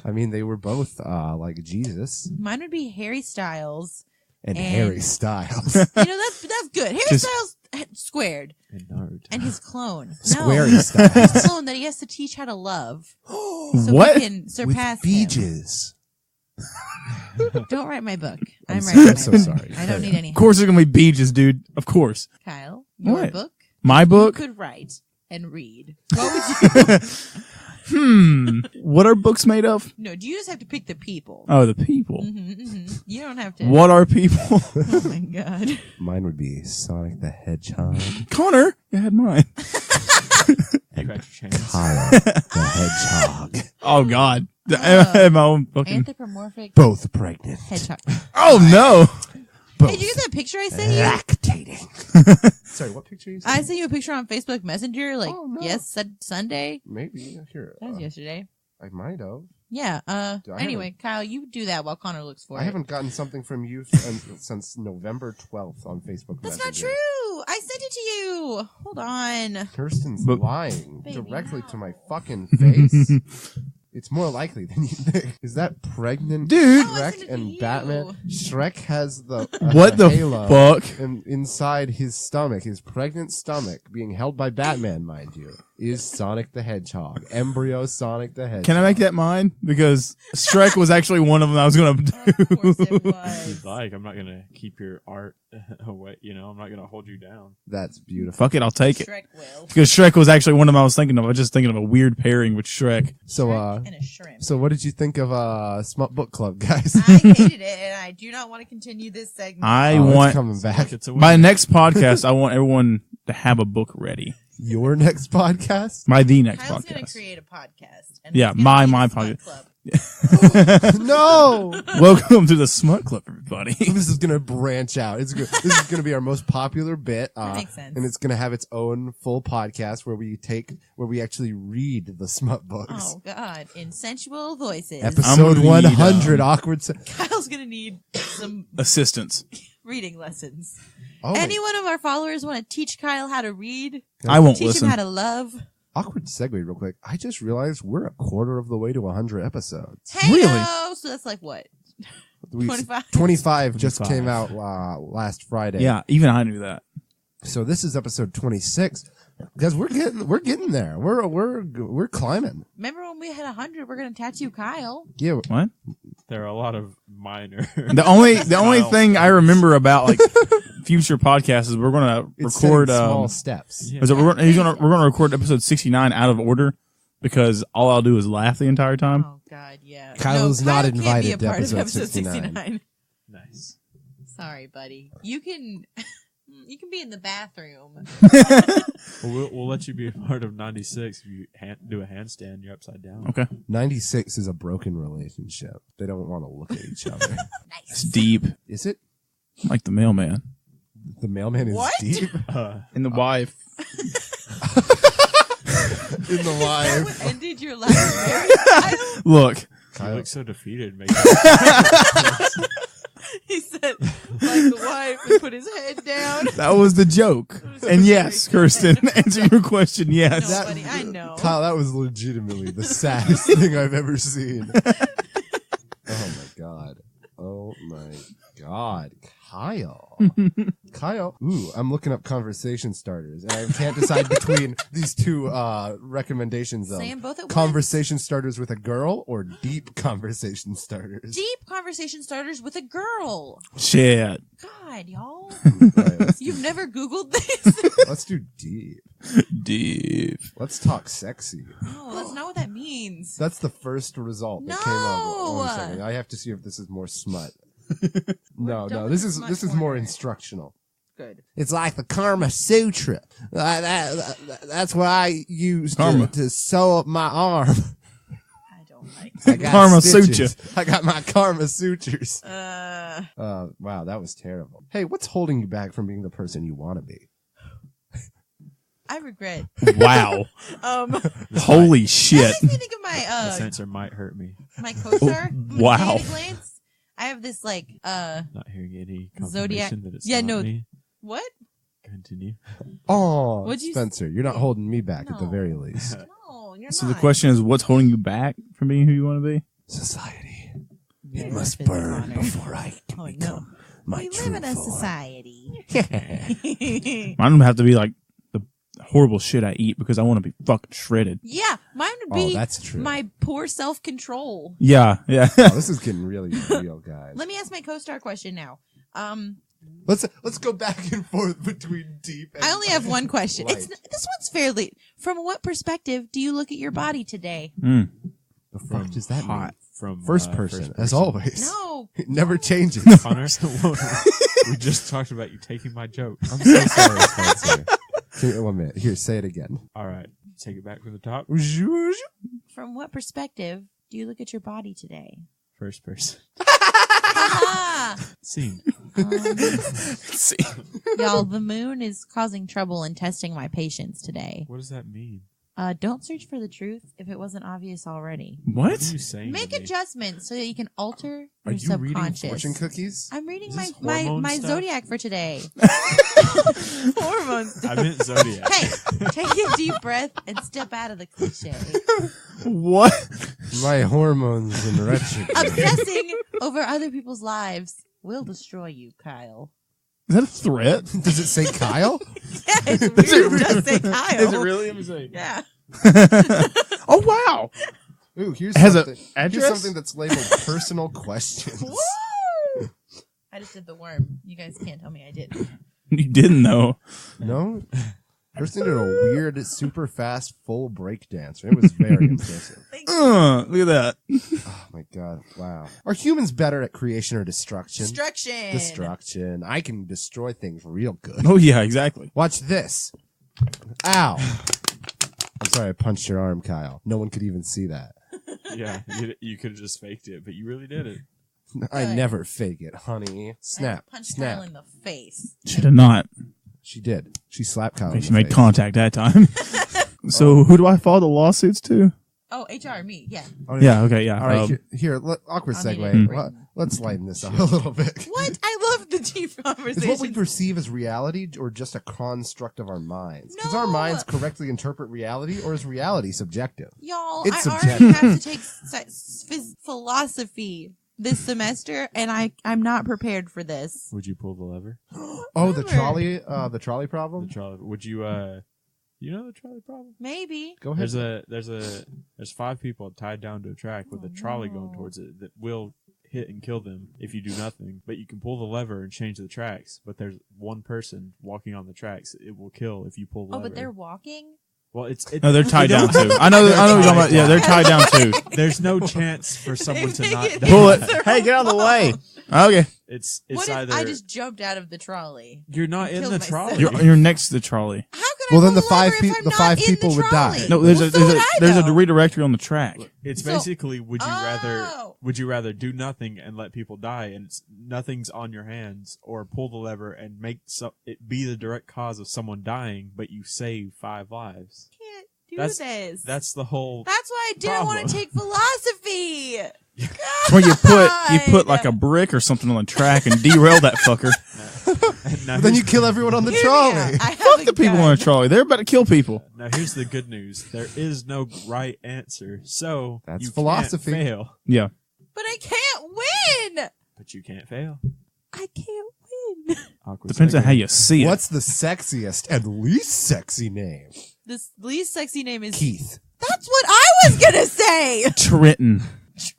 I mean, they were both like Jesus mine would be Harry Styles. and And- Harry Styles. You know, that's good. Harry Just- Styles squared. and Naruto. And his clone. Squarey No. Styles. His clone that he has to teach how to love. So What? he can With surpass him. beaches. Don't write my book. I'm I'm sorry. writing I'm my so book. sorry. I don't need any Of course there's going to be beaches, dude. Of course. Kyle, your What? book My you book? could write and read. What would you What are books made of? No, you just have to pick the people. Oh, the people. You don't have to. What are people? Oh my god. Mine would be Sonic the Hedgehog. Connor, you had mine. You got your chance. Kyle the Hedgehog. Oh, God. I had my own fucking... Anthropomorphic Both pregnant. hedgehog. Oh, no. Both Hey, did you get that picture I sent you? lactating. Sorry, what picture you I sent you a picture on Facebook Messenger, Oh, no. Sunday. Maybe. Here. That was yesterday. I might have. Yeah. I Anyway, Kyle, you do that while Connor looks for I it. haven't gotten something from you since November 12th on Facebook That's Messenger. not true. I sent it to you. Hold on. Kirsten's But- lying Baby, directly no. to my fucking face. It's more likely than you think. Is that pregnant Dude. No, I sent Shrek it to and you. Batman? Shrek has the What the halo fuck? and inside his stomach, his pregnant stomach, being held by Batman, mind you, is Sonic the Hedgehog. Embryo Sonic the Hedgehog. Can I make that mine? Because Shrek was actually one of them I was going to Of course it do. If was. you'd like, I'm not going to keep your art away. I'm not going to hold you down. That's beautiful. Fuck it, I'll take it. Shrek will. Because Shrek was actually one of them I was thinking of. I was just thinking of a weird pairing with Shrek. So, Shrek and a shrimp. so what did you think of Smut Book Club, guys? I hated it, and I do not want to continue this segment. I Oh, it's want... coming back. Like it's a My win. next podcast, I want everyone to have a book ready. Your next podcast? The next Kyle's gonna podcast. create a podcast. And Yeah, it's gonna my be the Smut podcast. Club. No! Welcome to the Smut Club, everybody. This is gonna branch out. This is gonna be our most popular bit. That makes sense. And it's gonna have its own full podcast where we actually read the smut books. Oh God! In sensual voices. Episode I'm gonna 100, need, awkward. Kyle's gonna need some Assistance. reading lessons. Oh, Any one of our followers want to teach Kyle how to read? I won't Teach listen. him how to love? awkward segue real quick. I just realized we're a quarter of the way to 100 episodes. Hey, Really? so that's like what? We- 25? 25 just 25. came out last Friday. Yeah, even I knew that. So this is episode 26. Guys, we're getting there. We're climbing. Remember when we had 100? We're gonna tattoo Kyle. Yeah. What? There are a lot of minor. The only Wow. thing I remember about like future podcasts is we're gonna It's record. setting small steps. Yeah. Is it, we're gonna record episode 69 out of order because all I'll do is laugh the entire time. Oh God, yeah. Kyle's not Kyle can't be invited a to part of episode episode 69. Nice. Sorry, buddy. You can be in the bathroom. We'll let you be a part of 96 if you do a handstand. You're upside down. Okay, 96 is a broken relationship. They don't want to look at each other. it's Nice. deep, Is it? like the mailman The mailman is What? deep and the wife. in the That life. what ended your life, marriage, Kyle? Look, You Kyle, look so defeated, mate. He said, like the wife, and put his head down. that was the joke. And yes, Kirsten, answer your question. No, Yes. That- buddy, I know. Kyle, that was legitimately the saddest thing I've ever seen. Oh my god. Oh my god. Kyle. Kyle. Ooh, I'm looking up conversation starters, and I can't decide between these two recommendations of Say 'em both at once. conversation starters with a girl or deep conversation starters. Deep conversation starters with a girl. Shit. God, y'all. Right, You've never Googled this? let's do deep. Deep. Let's talk sexy. No, that's not what that means. That's the first result that came up. No! 1 second. I have to see if this is more smut. No, done this with is smut this is more corner. instructional. Good. It's like the Karma Sutra. That's what I use Karma. to sew up my arm. I don't like I got Karma stitches. Sutra. I got my Karma Sutures. it. Wow, that was terrible. Hey, what's holding you back from being the person you want to be? I regret. Wow. This Holy That shit. makes me think of The my sensor might hurt me. my co-star. Wow. Glance. I have this like Not hearing any Zodiac- confirmation that it's Yeah, not no. me. what? Continue. Oh, What'd you Spencer, you're not holding me back at the No. very least. No, you're So not. the question is, what's holding you back from being who you want to be? Society. Yeah, It must that's burn Connor. before I can Oh, no. become my We true live in a form. society. Mine would have to be like the horrible shit I eat because I want to be fucking shredded. Yeah, mine would Oh, be that's true. my poor self-control. Yeah, yeah. Oh, this is getting really real, guys. Let me ask my co-star question now. Let's go back and forth between deep and I only have one question. light. This one's fairly. From what perspective do you look at your body today? Mm. The fuck does that mean? Hot from First person, as always. No. It never changes. Connor, we just talked about you taking my joke. I'm so sorry, Spencer. Here, 1 minute. Here, say it again. All right, take it back from the top. From what perspective do you look at your body today? First person. Ah! Scene. See. Y'all, the moon is causing trouble in testing my patience today. What does that mean? Don't search for the truth if it wasn't obvious already. What are What? you saying? Make to me? adjustments so that you can alter Are your you reading subconscious. fortune cookies? I'm reading Is my this hormone my stuff? zodiac for today. Hormones. I meant Zodiac. Hey, take a deep breath and step out of the cliche. What? My hormones in retrograde. Obsessing over other people's lives will destroy you, Kyle. Is that a threat? Does it say Kyle? Yeah, it's weird. It does say Kyle. Is it really? Let me see. Yeah. Oh, wow. Ooh, here's It has a something. address? Here's something that's labeled personal questions. Woo! I just did the worm. You guys can't tell me I didn't. You didn't know. No? Kirsten did a weird, super fast, full break dance. It was very impressive. Look at that. Oh my god! Wow. Are humans better at creation or destruction? Destruction. Destruction. I can destroy things real good. Oh yeah, exactly. Watch this. Ow! I'm sorry, I punched your arm, Kyle. No one could even see that. Yeah, you could have just faked it, but you really did it. I Good. never fake it, honey. Snap. I punched Snap. Kyle in the face. Should have not. She did. She slapped Kyle. Okay, in she the made face. contact that time. So who do I file the lawsuits to? Oh, HR, me. Yeah. Oh, Yeah. Okay. Yeah. All right, here, awkward I'll need segue. it. Let's lighten this up a little bit. What? I love the deep Is what we conversation. perceive as reality or just a construct of our minds? Because our No. minds correctly interpret reality, or is reality subjective? Y'all, It's I already subjective. have to take philosophy this semester, and I'm not prepared for this. Would you pull the lever? Oh, the Never. trolley problem? The trolley. Would you you know the trolley problem? Maybe. Go ahead. There's 5 people tied down to a track with a trolley going towards it that will hit and kill them if you do nothing. But you can pull the lever and change the tracks. But there's one person walking on the tracks. It will kill if you pull the Oh, lever. but they're walking? Well, it's No, they're tied down too. I know what you're talking about. Yeah, they're tied down too. There's no chance for someone to They not make it- die. Pull it. They're Hey, get out of the all way. wrong. Okay. It's What if either I just jumped out of the trolley? you're not in killed the myself? trolley. You're next to the trolley. How could Well, I then pull the five lever pe- if I'm the not five in people the would die. trolley? No, there's Well, a so there's would a I, there's a though. redirector on the track. It's So- basically would Oh. you rather do nothing and let people die and nothing's on your hands, or pull the lever and make it be the direct cause of someone dying, but you save 5 lives. Can't do That's- this. That's the whole. That's why I didn't want problem. to take philosophy. It's where you put like a brick or something on the track and derail that fucker. Now Then you here's kill everyone on the Hear me trolley. out. I have Fuck a the people gun. on the trolley. They're about to kill people. Now here's the good news. There is no right answer. So That's you philosophy. Can't fail, Yeah. But I can't win. but you can't fail. I can't win. Awkward Depends on segue. how you see it. What's the sexiest and least sexy name? This least sexy name is Keith. That's what I was gonna say. Trenton?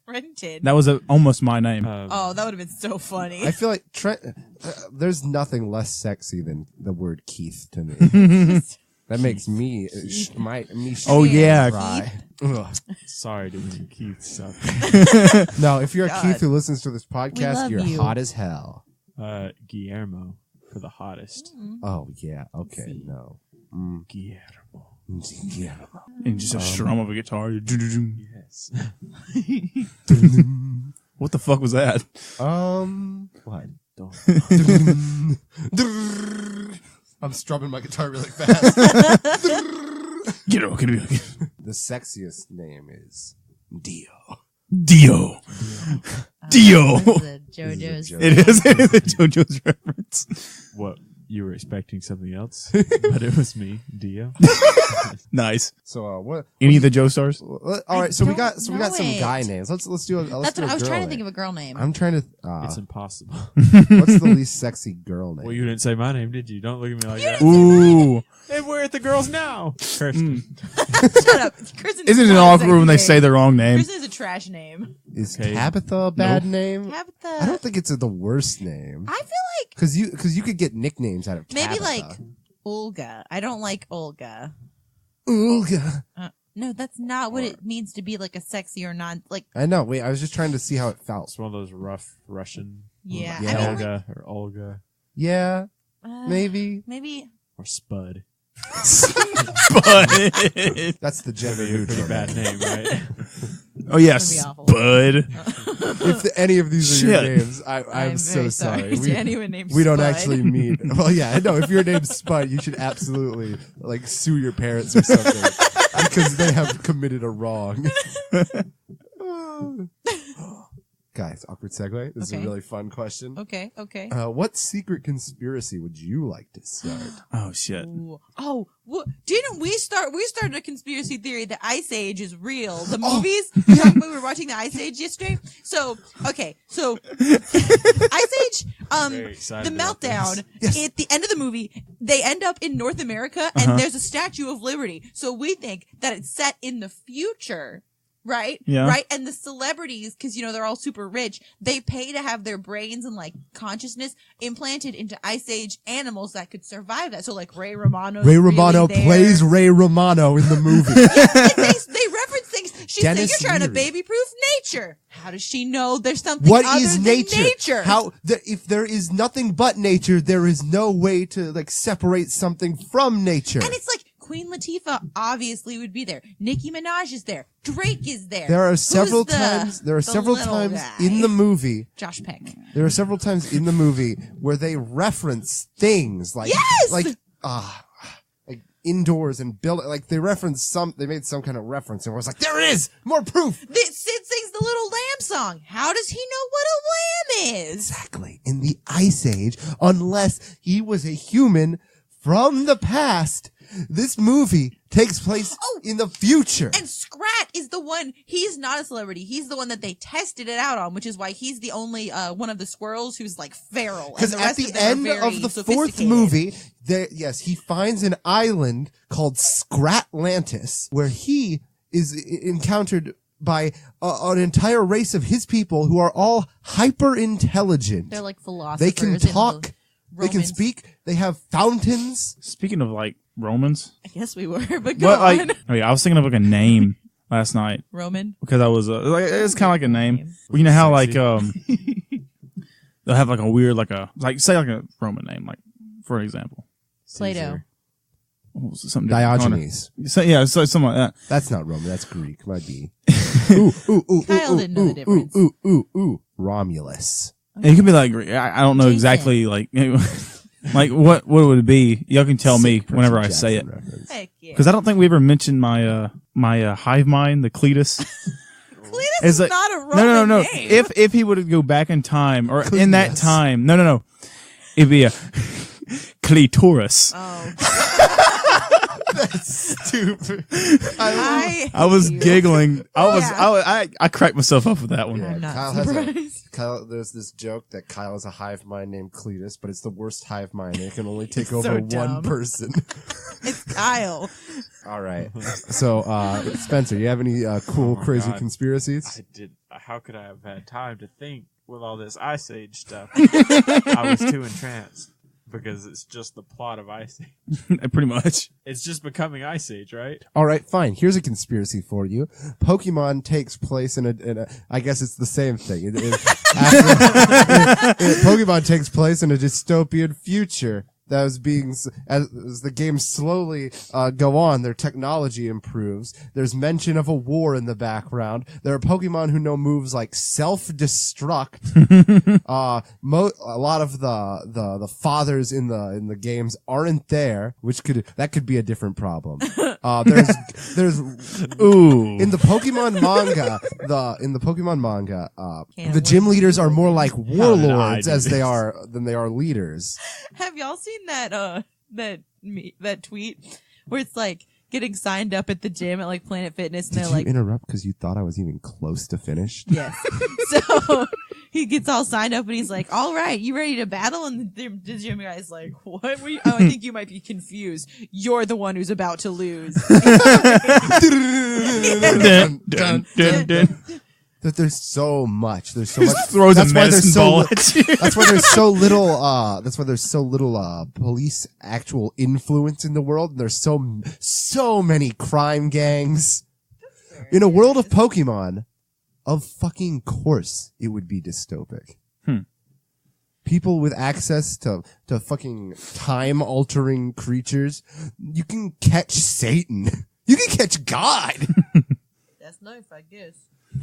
Trenton. That was almost my name. Oh, that would have been so funny. I feel like there's nothing less sexy than the word Keith to me. That makes me Oh, yeah. cry. Ugh. Sorry to hear Keith suck. No, if you're a God. Keith who listens to this podcast, love you're you. hot as hell. Guillermo for the hottest. Oh yeah, okay, no. Guillermo. Yeah. And just a strum of a guitar. Yes. What the fuck was that? What? Don't. I'm strumming my guitar really fast. Get it. The sexiest name is Dio. Dio. Dio. This is a JoJo's. joke. It is a JoJo's reference. What? You were expecting something else, but it was me, Dio. Nice. So what? Any of the Joe stars? All right, so we got don't some know guy it. names. Let's do a. Let's That's do what a I was girl trying to name. think of a girl name. I'm trying to. It's impossible. What's the least sexy girl name? Well, you didn't say my name, did you? Don't look at me like that. Ooh. And we're at the girls now. Kirsten. Shut up. Kirsten Isn't it not a awkward sexy when they name. say the wrong name? Kirsten is a trash name. Is Okay. Tabitha a bad name? Tabitha. I don't think it's the worst name. I feel like Because you could get nicknames out of maybe Tabitha. like Olga. I don't like Olga. Olga. No, that's not what it means to be like a sexy or non like. I know. Wait, I was just trying to see how it felt. It's one of those rough Russian. Yeah, Yeah. I mean, like, Olga or Olga Yeah, uh, maybe. maybe. or Spud. Bud. That's the gender Pretty neutral. bad name, right? Oh, yes. That'd be awful. Bud. If any of these are your Shit. names, I'm so very sorry. to anyone named We don't Spud. actually mean. Well, yeah, I know. If your name's Spud, you should absolutely like sue your parents or something because they have committed a wrong. Guys, awkward segue. This is a Okay. really fun question. Okay. Okay. What secret conspiracy would you like to start? Oh, shit. Ooh. Oh, didn't we start? We started a conspiracy theory that Ice Age is real. The movies. We were watching the Ice Age yesterday. So okay, so Ice Age. Very excited The about meltdown Yes. at the end of the movie. They end up in North America, and there's a Statue of Liberty. So we think that it's set in the future. Right? Yeah. Right? And the celebrities, because, they're all super rich, they pay to have their brains and, consciousness implanted into Ice Age animals that could survive that. So, Ray Romano. Ray Romano plays Ray Romano in the movie. They reference things. She's saying Dennis you're trying to Leary. baby-proof nature. How does she know there's something What other is than nature? nature? If there is nothing but nature, there is no way to separate something from nature. And it's Queen Latifah obviously would be there. Nicki Minaj is there. Drake is there. There are Who's several the- times. There are the several little times guy? in the movie. Josh Peck. There are several times in the movie where they reference things Yes! like indoors and build they reference they made some kind of reference and was like, there it is, more proof. Sid sings the Little Lamb song. How does he know what a lamb is? Exactly. In the Ice Age, unless he was a human from the past, this movie takes place in the future. And Scrat is the one, he's not a celebrity. He's the one that they tested it out on, which is why he's the only one of the squirrels who's feral. Because at the end of the fourth sophisticated. movie, he finds an island called Scratlantis, where he is encountered by an entire race of his people who are all hyper intelligent. They're philosophers. They can and talk. They can Romans. speak. They have fountains. Speaking of Romans, I guess we were, but go on. I was thinking of a name last night Roman. because I was it's kind of like a name. Well, you know how they'll have a weird say a Roman name for example, Plato. what was it, something different? Diogenes. So something like that. That's not Roman. That's Greek. Might be. Kyle didn't know the difference. Romulus. It could be I don't know Jason. exactly what would it be? Y'all can tell me Sick whenever Percy I say it. Jackson reference. Heck yeah. Because I don't think we ever mentioned my hive mind, the Cletus. Cletus is not a Roman no. name. If he would go back in time, or in that Cletus. time, no, it'd be a clitoris. Stupid. I was hate you. giggling. Yeah. I cracked myself up with that one. I'm not Kyle surprised. there's this joke that Kyle has a hive mind named Cletus, but it's the worst hive mind. It can only take So over one dumb. person. It's Kyle. All right. So, Spencer, you have any cool, Oh my crazy God. conspiracies? I did. How could I have had time to think with all this Ice Age stuff? I was too entranced because it's just the plot of Ice Age. Pretty much. It's just becoming Ice Age, right? All right, fine. Here's a conspiracy for you. Pokemon takes place in a I guess it's the same thing. Pokemon takes place in a dystopian future that was being, as the games slowly go on, their technology improves. There's mention of a war in the background. There are Pokemon who know moves like self-destruct. A lot of the fathers in the games aren't there, which could be a different problem. There's Ooh. in the Pokemon manga, the gym leaders are more like warlords do as they this? are than they are leaders. Have y'all seen that tweet where it's getting signed up at the gym at Planet Fitness and Did they're you interrupt because you thought I was even close to finished? yes. So he gets all signed up and he's like, all right, you ready to battle? And the gym guy's like, what were you? Oh, I think you might be confused. You're the one who's about to lose. Dun, dun, dun, dun. That there's so much. There's so much. Throws a That's why there's medicine so ball li- at you. That's why there's so little. That's why there's so little police actual influence in the world. And there's so many crime gangs. In a world of Pokemon, of fucking course, it would be dystopic. People with access to fucking time altering creatures. You can catch Satan. You can catch God. That's nice, I guess.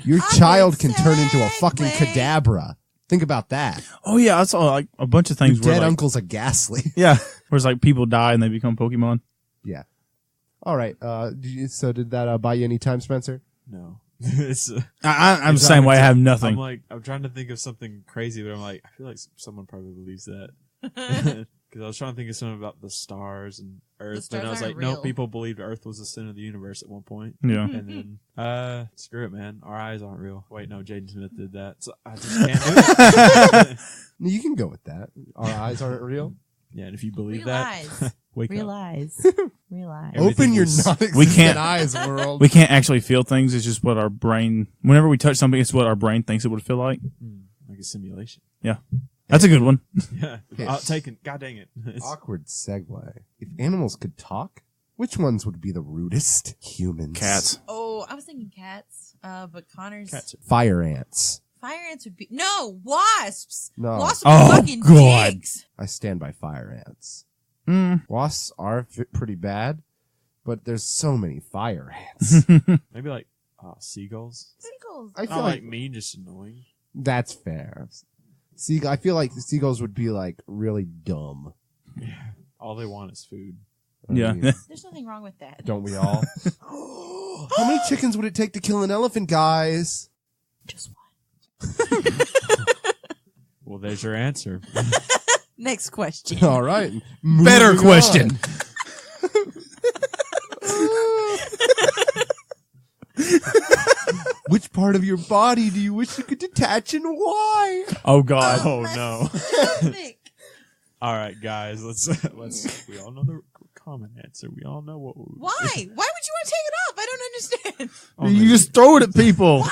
Your I child would can turn into a fucking segue. Kadabra. Think about that. Oh yeah, I saw a bunch of things Your where dead uncle's a ghastly. yeah, where it's people die and they become Pokemon. Yeah. All right. So did that buy you any time, Spencer? No. It's, I'm the it's same way. I have I'm nothing. I'm trying to think of something crazy, but I feel like someone probably believes that. Because I was trying to think of something about the stars and Earth, stars and I was aren't like, no, real. people believed Earth was the center of the universe at one point. Yeah. And then, screw it, man. Our eyes aren't real. Wait, no, Jaden Smith did that. So I just can't do it. You can go with that. Our eyes aren't real. Yeah, and if you believe Real that, eyes. Wake up. Realize. Realize. Open your was- non-existent eyes, world. We can't actually feel things. It's just what our brain. Whenever we touch something, it's what our brain thinks it would feel like. Like a simulation. Yeah, that's a good one. Yeah. I'll take it. God dang it. Awkward segue. If animals could talk, which ones would be the rudest? Humans. Cats. Oh, I was thinking cats. But Connor's Cats. Fire ants. fire ants would be wasps. No. Wasps would be Oh, fucking God. dicks. I stand by fire ants. Mm. Wasps are pretty bad, but there's so many fire ants. Maybe like seagulls. Seagulls. I feel Not like like me, just annoying. that's fair. I feel like the seagulls would be like really dumb. Yeah. All they want is food. I Yeah. mean, There's nothing wrong with that. don't we all? How many chickens would it take to kill an elephant, guys? Just one. Well, there's your answer. Next question. All right. Better moving question. on. Which part of your body do you wish you could detach and why? Oh God. Oh no. Stomach. All right, guys. Let's. We all know the common answer. We all know what. Why? Why would you want to take it off? I don't understand. Oh, You maybe- just throw it at people.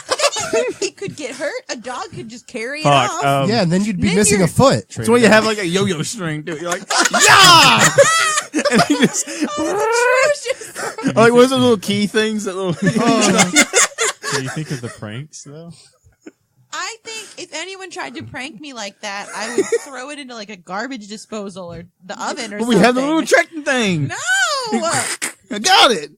It could get hurt. A dog could just carry it Fuck. off. Yeah, and then you'd be then missing you're- a foot. That's why you have like a yo-yo string too. You're like, yeah, and you just Atrocious. like what's those little key things? That little. Do you think of the pranks though? I think if anyone tried to prank me like that, I would throw it into like a garbage disposal or the oven or But something. we have the little tracking thing. No! I got it.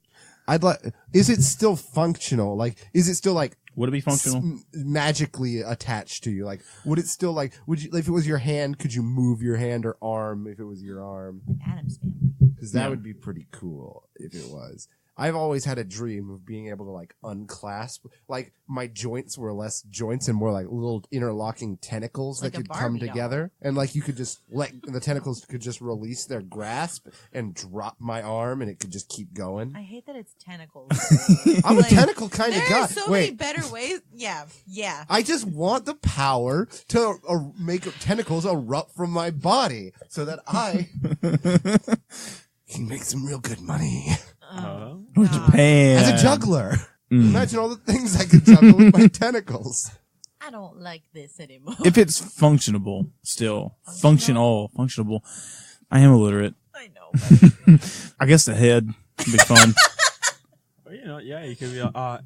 I'd like. Is it still functional? Like, is it still like Would it be functional? magically attached to you? Like, would it still like? Would you? If it was your hand, could you move your hand or arm? If it was your arm, Adam's family. because that Yeah. would be pretty cool if it was. I've always had a dream of being able to like unclasp, like my joints were less joints and more like little interlocking tentacles Like that a could come Barbie doll. together, and like you could just let the tentacles could just release their grasp and drop my arm, and it could just keep going. I hate that it's tentacles. I'm Like, a tentacle kind of there guy. are so Wait, many better ways. Yeah. I just want the power to make tentacles erupt from my body so that I can make some real good money Oh. With Japan. as a juggler. Mm. Imagine all the things I could juggle with my tentacles. I don't like this anymore. If it's functionable, functionable. I am illiterate. I know. But I guess the head would be fun. Well, you know, yeah, you could be. I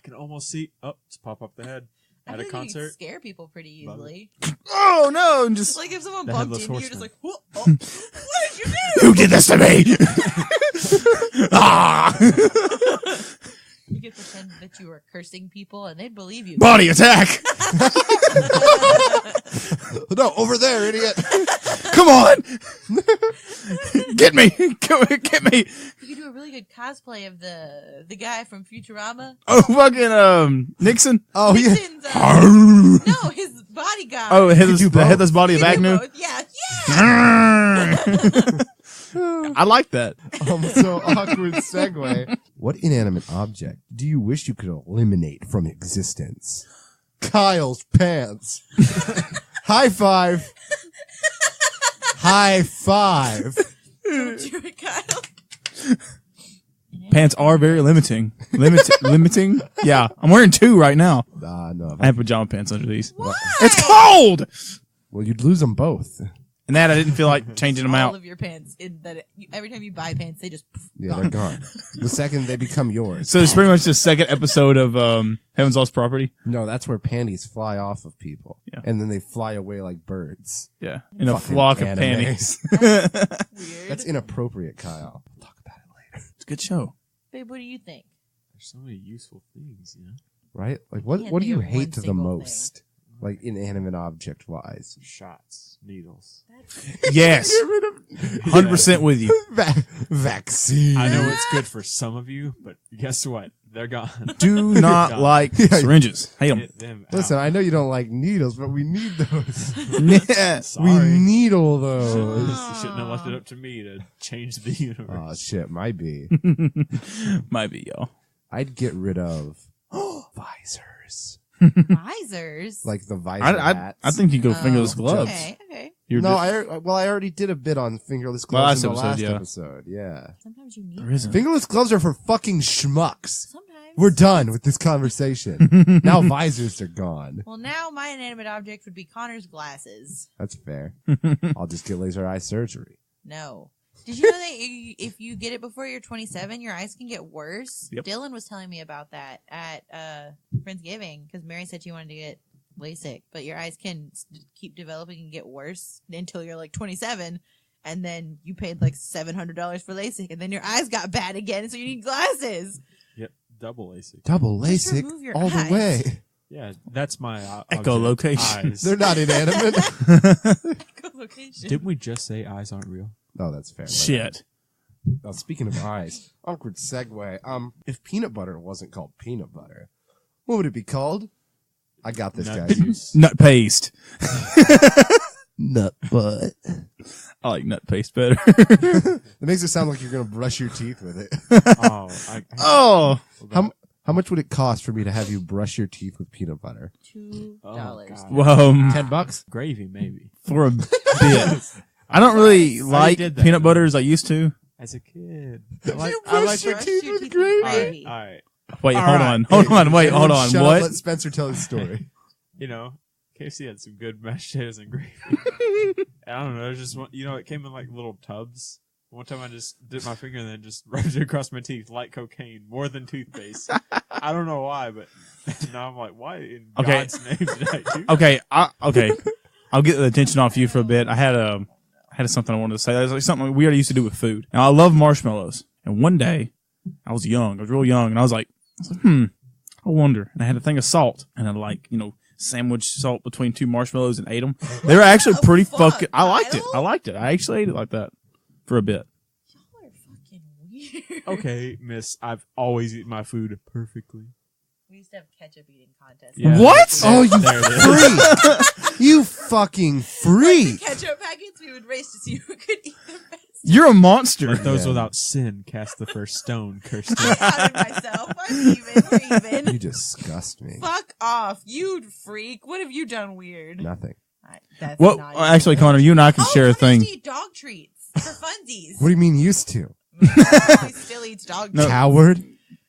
can almost see. Oh, just pop up the head I at feel a like you can concert. scare people pretty easily. Oh no! And It's just like if someone The bumped Headless into you, you're just Horseman. like, what did you do? who did this to me? Ah! You could pretend that you were cursing people and they'd believe you. Body attack! No, over there, idiot. Come on! Get me! Get me! You could do a really good cosplay of the guy from Futurama. Oh, fucking Nixon! Oh, yeah. Nixon's, Oh, no, his bodyguard. the headless body of You do Agnew. both. Yeah. I like that. So awkward segue. What inanimate object do you wish you could eliminate from existence? Kyle's pants. High five. High five. Don't do it, Kyle. Pants are very limiting. Limiting? Yeah. I'm wearing 2 right now. No. I have pajama pants under these. Why? It's cold! Well, you'd lose them both. And that I didn't feel like changing them All out. of your pants. Every time you buy pants, they just Yeah, they're gone. The second they become yours. So it's pretty much the second episode of Heaven's Lost Property. No, that's where panties fly off of people. Yeah. And then they fly away like birds. Yeah. In a Fucking flock of anime. panties. weird. That's inappropriate, Kyle. We'll talk about it later. It's a good show. Babe, what do you think? There's so many useful things, you know. Right? Like, Can't what do think you of one hate the single most? Like, inanimate object wise? Shots, needles. Yes. 100% with you. Vaccine. I know it's good for some of you, but guess what? They're gone. Do not Yeah. like syringes. Hate them. Get them Listen, out. I know you don't like needles, but we need those. Yeah. We Sorry. needle those. You shouldn't have left it up to me to change the universe. Oh, shit, might be. Might be, y'all. I'd get rid of visors. Visors. Like the visor I hats. think you go fingerless gloves. Okay. I already did a bit on fingerless gloves in the last episode. Yeah. Sometimes you need There isn't. Fingerless gloves are for fucking schmucks. Sometimes. We're done with this conversation. Now visors are gone. Well, now my inanimate object would be Connor's glasses. That's fair. I'll just get laser eye surgery. No. Did you know that if you get it before you're 27, your eyes can get worse? Yep. Dylan was telling me about that at Friendsgiving because Mary said she wanted to get LASIK, but your eyes can keep developing and get worse until you're like 27, and then you paid like $700 for LASIK, and then your eyes got bad again, so you need glasses. Yep, double LASIK. Double Just LASIK remove your all the eyes. way. Yeah, that's my Echolocation. Eyes. They're not inanimate. Location. Didn't we just say eyes aren't real? No, that's fair. Shit. Now, speaking of eyes, awkward segue. If peanut butter wasn't called peanut butter, what would it be called? I got this, Nut guys. juice. Nut paste. Nut butt. I like nut paste better. It makes it sound like you're gonna brush your teeth with it. Oh, How much would it cost for me to have you brush your teeth with peanut butter? $2. God. Well, $10? Gravy, maybe. for a bit. I don't really like did that. peanut butter as I used to. As a kid, brush your Brush teeth your with teeth gravy? gravy. all right. Wait, All hold right. on. Hold on. Wait, hold Everyone on. shut up, What? let Spencer tell his story. You know, KFC had some good mashed potatoes and gravy. I don't know. It was just it came in like little tubs. One time I just dipped my finger and then just rubbed it across my teeth like cocaine, more than toothpaste. I don't know why, but now I'm like, why in God's name did I do that? Okay, I'll get the attention off you for a bit. I had something I wanted to say. It was like something we already used to do with food. Now I love marshmallows. And one day, I was real young, and I was like, I wonder. And I had a thing of salt, and I sandwich salt between two marshmallows and ate them. They were actually pretty fucking. I liked it. I actually ate it like that for a bit. Y'all are fucking weird. Okay, miss, I've always eaten my food perfectly. We used to have ketchup eating contests. Yeah, What? Oh, you there it is. freak! You fucking Like freak! the ketchup packets, we would race to see who could eat the best. You're a monster. Let those Yeah. without sin cast the first stone, Kirsten. I counted myself. We're even. You disgust me. Fuck off, you freak. What have you done weird? Nothing. That's Well, not actually, even- Connor, you and I can share a Connor thing. used to eat dog treats for funsies. What do you mean used to? He still eats dog No. treats. Coward?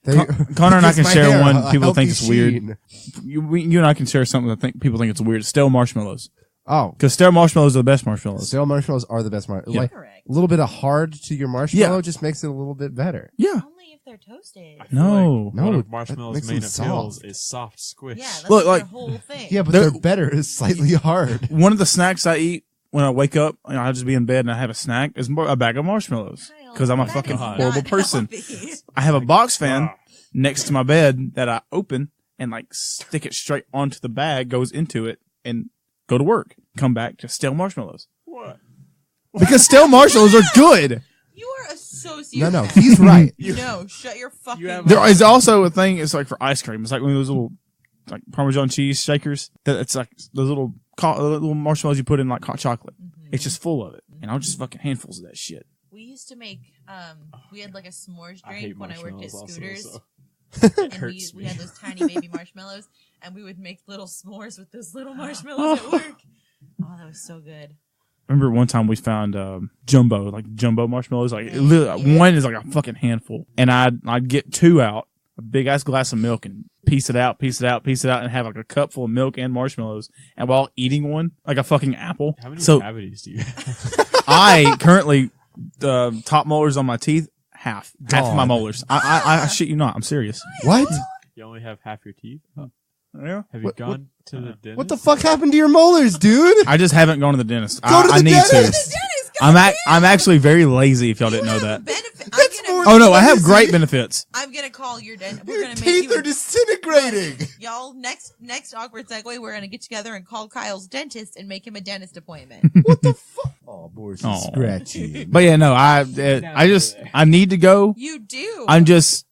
Connor and I Gives can my share hair one. a People think healthy it's weird. sheen. You and I can share something that people think it's weird. Stale marshmallows. Oh, Because stale marshmallows are the best marshmallows. stale marshmallows are the best marshmallows. Yeah. Like, Correct. a little bit of hard to your marshmallow Yeah. just makes it a little bit better. Yeah. Only if they're toasted. I feel No. like No, one of that marshmallows' makes main them appeals soft. is soft squish. Yeah, that's Look, like like- their whole thing. Yeah, but They're- their better is slightly hard. One of the snacks I eat when I wake up, I'll just be in bed and I have a snack, is a bag of marshmallows. Kyle, Because I'm a that fucking is horrible not person. healthy. I have a box fan Ah. next to my bed that I open and stick it straight onto the bag, goes into it, and go to work. Come back to stale marshmallows. What? Because stale marshmallows are good. You are a sociopath. No, he's right. No, shut your fucking You have- mouth. There is also a thing, it's like for ice cream. It's like one of those little Parmesan cheese shakers. It's like those little marshmallows you put in like hot chocolate. It's just full of it. And I'll just fucking handfuls of that shit. We used to make, we had like a s'mores I drink hate when I worked at marshmallows also, Scooters. so. And hurts we me. had those tiny baby marshmallows, and we would make little s'mores with those little marshmallows at work. Oh, that was so good. Remember one time we found jumbo marshmallows. Like Yeah. one is like a fucking handful. And I'd get two out, a big ass glass of milk, and piece it out, and have like a cup full of milk and marshmallows. And while eating one, like a fucking apple. How many So cavities do you have? I currently, the top molars on my teeth, half of my God. molars. I shit you not. I'm serious. What? You only have half your teeth? Yeah. Have you What- gone to the dentist? What the fuck happened to your molars, dude? I just haven't gone to the dentist. Go to the I need dentist! to. Dennis, I'm actually very lazy. If y'all didn't know that. That's more Oh no, I have lazy. great benefits. I'm gonna call your dentist. We're Your gonna make teeth you are disintegrating. y'all next awkward segue. We're gonna get together and call Kyle's dentist and make him a dentist appointment. What the fuck? Oh, boy, she's Aw. scratchy. But yeah, no, I need to go. You do. I'm just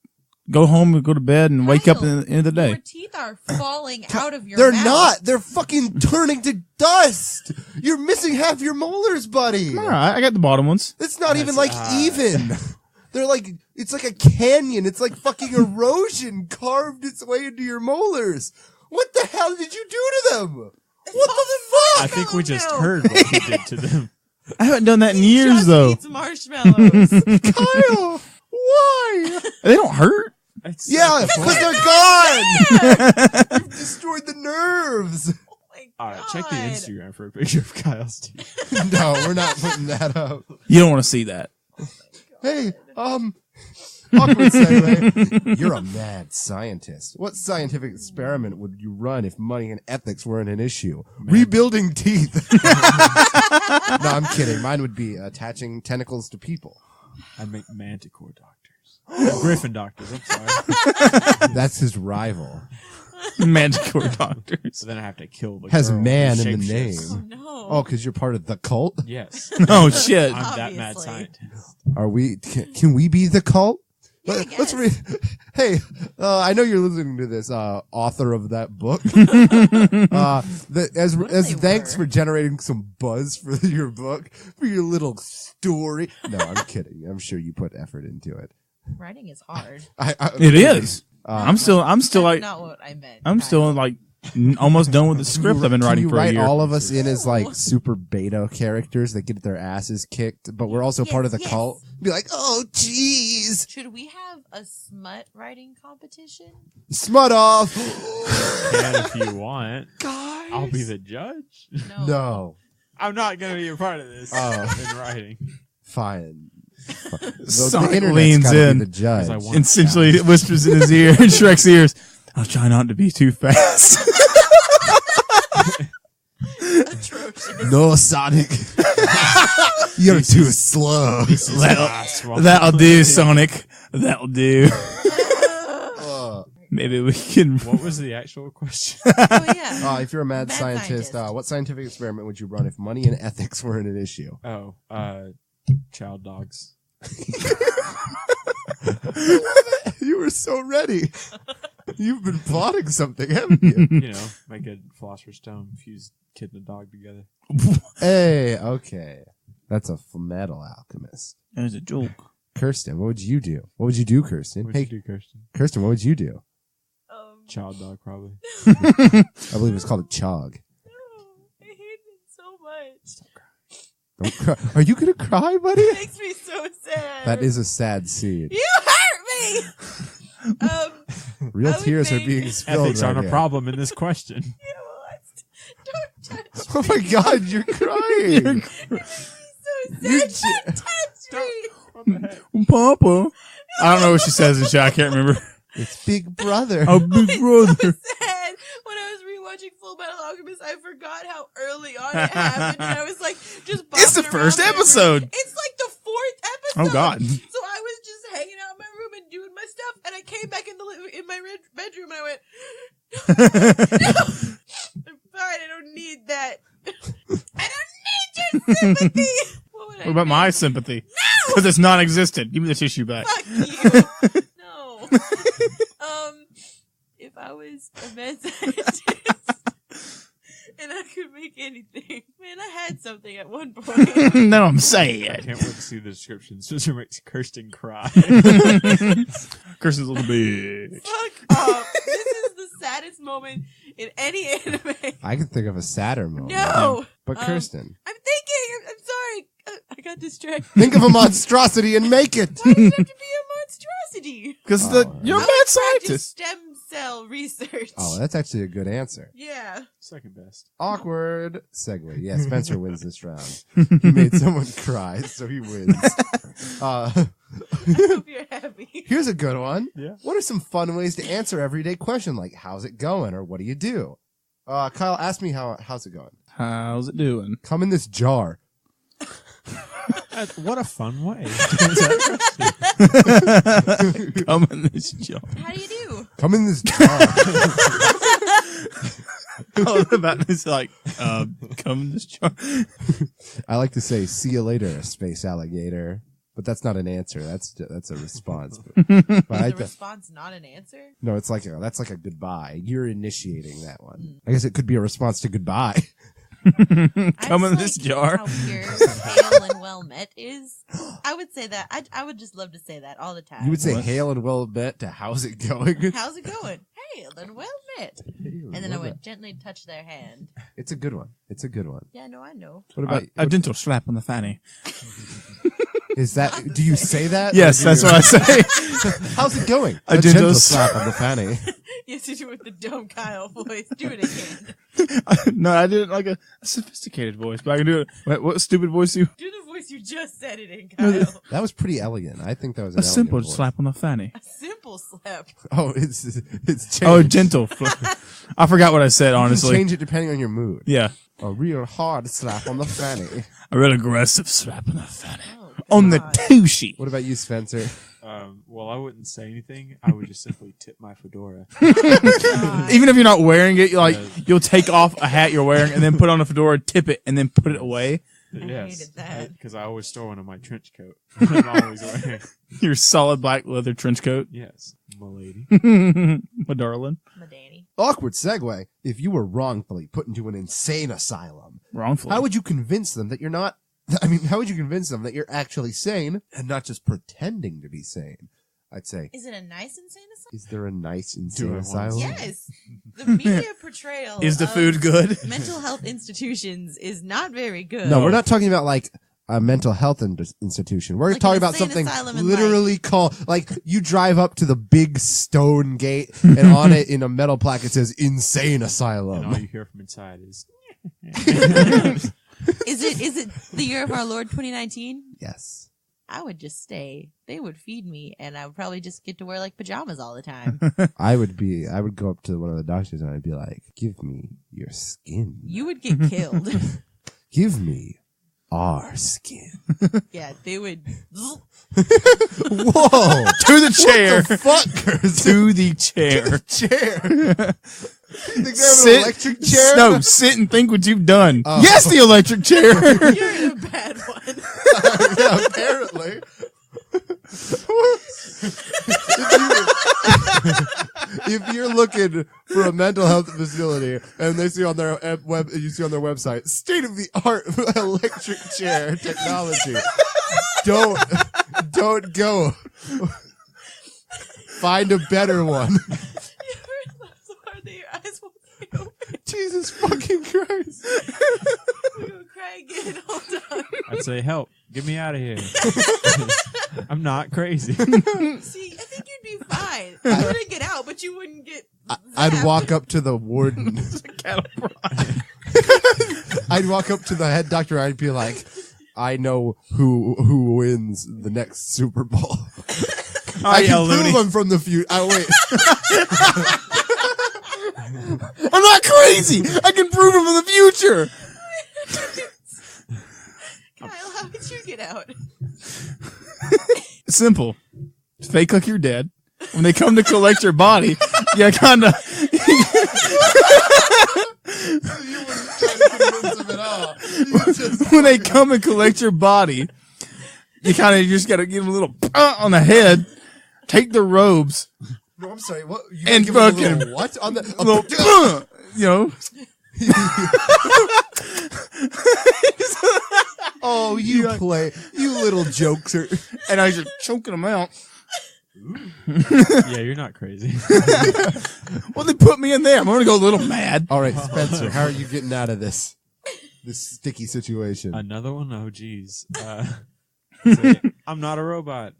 go home and go to bed and wake up Kyle, at the end of the Your day. teeth are falling out of your They're mouth. not. They're fucking turning to dust. You're missing half your molars, buddy. All right, I got the bottom ones. It's not even like That's- even. They're like, it's like a canyon. It's like fucking erosion carved its way into your molars. What the hell did you do to them? What the I think we just heard what he did to them. I haven't done that in He years just though. eats marshmallows. Kyle, why? They don't hurt. It's Yeah, so because funny. they're gone. You've destroyed the nerves. Oh my All right, check the God. Instagram for a picture of Kyle's teeth. No, we're not putting that up. You don't want to see that. Hey, awkward segue. You're a mad scientist. What scientific experiment would you run if money and ethics weren't an issue? Rebuilding teeth. No, I'm kidding. Mine would be attaching tentacles to people. I'd make manticore doctors. Griffin doctors, I'm sorry. That's his rival. Manticore doctors. So then I have to kill the Has girl man who in the shapeshifts. name. Oh no. Oh, because you're part of the cult? Yes. Oh shit. I'm that mad Obviously. scientist. Are we? Can we be the cult? Yeah, I Let's guess. read. Hey, I know you're listening to this, author of that book. As What as they thanks were. for generating some buzz for your book, for your little story. No, I'm kidding. I'm sure you put effort into it. Writing is hard. It is. I'm still That's like, not what I meant. I'm still like almost done with the script I've been Can writing you for a write year. all of us in as like super beta characters that get their asses kicked, but we're also part of the Yes. cult? Be like, oh, jeez, Should we have a smut writing competition? smut off. And if you want, Guys, I'll be the judge. No. No, I'm not going to be a part of this Oh. in writing. fine. Sonic internet's leans gotta be in. the judge. 'Cause I want- And essentially whispers in his ear, in Shrek's ears, I'll try not to be too fast. Atrocious. No, Sonic. You're too slow. That'll do, Sonic. That'll do. Uh, Maybe we can. What was the actual question? Oh yeah. if you're a mad Mad scientist, scientist. what scientific experiment would you run if money and ethics weren't an issue? Oh, child dogs. You were so ready. You've been plotting something, haven't you? You know, make a philosopher's stone, fuse kid and a dog together. Hey, okay. That's a metal alchemist. There's a joke. Kirsten, what would you do? What would you do, Kirsten? What'd Hey, you do, Kirsten? Kirsten, what would you do? Child dog, probably. I believe it's called a chog. I hate it so much. Don't cry. Are you gonna cry, buddy? It makes me so sad. That is a sad scene. You hurt me. Real I would tears are think- being spilled Ethics right aren't a here. problem in this question. Don't touch Oh my God, you're crying. me. So You're sad. Don't touch me. Papa. I don't know what she says in show. I can't remember. It's Big Brother. Oh, big brother. So sad. When I was rewatching Full Metal Alchemist, I forgot how early on it happened, and I was like, just. It's the bopping first around my room. episode. It's like the 4th episode. Oh, God. So I was just hanging out in my room and doing my stuff, and I came back in my bedroom, and I went, "No, I'm fine. I don't need that. I don't need your sympathy." What about my sympathy? Because it's non-existent. Give me the tissue back. Fuck you. No. If I was a mad scientist and I could make anything, man, I had something at one point. No, I'm I sad. can't wait to see the description. Spenser makes Kirsten cry. Kirsten's a little bitch. Fuck off. This is the saddest moment in any anime. I can think of a sadder moment. No. But Kirsten, I'm thinking. I'm sorry. I got distracted. think of a monstrosity and make it. Why does it have to be a monstrosity? Because you're a I mad would practice scientist. stem cell research. Oh, that's actually a good answer. Yeah. Second best. Awkward segue. Yeah, Spencer wins this round. He made someone cry, so he wins. I hope you're happy. Here's a good one. Yeah. What are some fun ways to answer everyday question like how's it going or what do you do? Kyle, ask me how's it going. How's it doing? Come in this jar. What a fun way. Come in this jar. How do you do? Come in this jar. All about this, like, come in this jar. I like to say see you later, space alligator. But that's not an answer. That's a response. But The response not an answer? no, it's like that's like a goodbye. You're initiating that one. I guess it could be a response to goodbye. Come in this jar. How pure, pale, and well met is. I would say that. I would just love to say that all the time. You would say What? hail and well met to how's it going? How's it going? Hail and well it. And then I would gently touch their hand. It's a good one. It's a good one. Yeah, no, I know. What about A gentle slap on the fanny. is that? Do you say that? Yes, that's what I say. How's it going? A gentle slap on the fanny. Yes, you do with the dumb Kyle voice. Do it again. No, I did it like a sophisticated voice, but I can do it. Wait, what stupid voice you? Do the voice you just said it in, Kyle. That was pretty elegant. I think that was A simple elegant voice. slap on the fanny. A simple slap. Oh, it's changed. Oh, gentle. I forgot what I said, You can honestly. change it depending on your mood. Yeah. A real hard slap on the fanny. A real aggressive slap on the fanny. Oh, On the God. tushy. What about you, Spencer? Well, I wouldn't say anything. I would just simply tip my fedora. God. Even if you're not wearing it, Yeah. you'll take off a hat you're wearing and then put on a fedora, tip it, and then put it away. Yes, hated that. because I always store one in my trench coat. I'm always wearing. Your solid black leather trench coat. Yes, my lady. My darling. My Danny. Awkward segue. If you were wrongfully put into an insane asylum, Wrongfully. how would you convince them that you're not? I mean, how would you convince them that you're actually sane and not just pretending to be sane? I'd say, Is it a nice insane asylum? is there a nice insane it once. asylum? Yes. The media portrayal Is the of food good? mental health institutions is not very good. No, we're not talking about like a mental health institution. We're Like talking an about insane something asylum in, literally called, like, you drive up to the big stone gate and on it in a metal plaque it says insane And all asylum. you hear from inside is. Is it the year of our Lord 2019? Yes. I would just stay. They would feed me, and I would probably just get to wear like pajamas all the time. I would go up to one of the doctors and I'd be like, give me your skin. You would get killed. Give me our skin. Yeah, they would. Whoa! To the chair. What the fuck, Kirsten? To the chair. Chair. Think they have Sit- an electric chair? No, sit and think what you've done. Oh. Yes, the electric chair. You're in a bad one. Yeah, apparently. If you're looking for a mental health facility and they see on their you see on their website state of the art electric chair technology, don't go. Find a better one. You ever laugh so hard that your eyes won't stay open? Jesus fucking Christ. We're gonna cry again. Hold on. I'd say, help, get me out of here. I'm not crazy. See, I think you'd be fine. You wouldn't get out, but you wouldn't get. I'd zapped. walk up to the warden. I'd walk up to the head doctor. I'd be like, I know who wins the next Super Bowl. I can prove I'm from the future. Wait. I'm not crazy. I can prove it from the future. Kyle, how would you get out? Simple. Fake like you're dead. When they come to collect your body, you kind of. You wouldn't try to convince him at all. When they come and collect your body, you just got to give them a little on the head, take the robes, No, I'm sorry. What? You And give him a fucking- little what on the? a little, you know. Oh, you little jokester. And I just choking them out. Yeah, you're not crazy. Well, they put me in there. I'm going to go a little mad. All right, Spencer, how are you getting out of this sticky situation? Another one? Oh, geez. Say, I'm not a robot.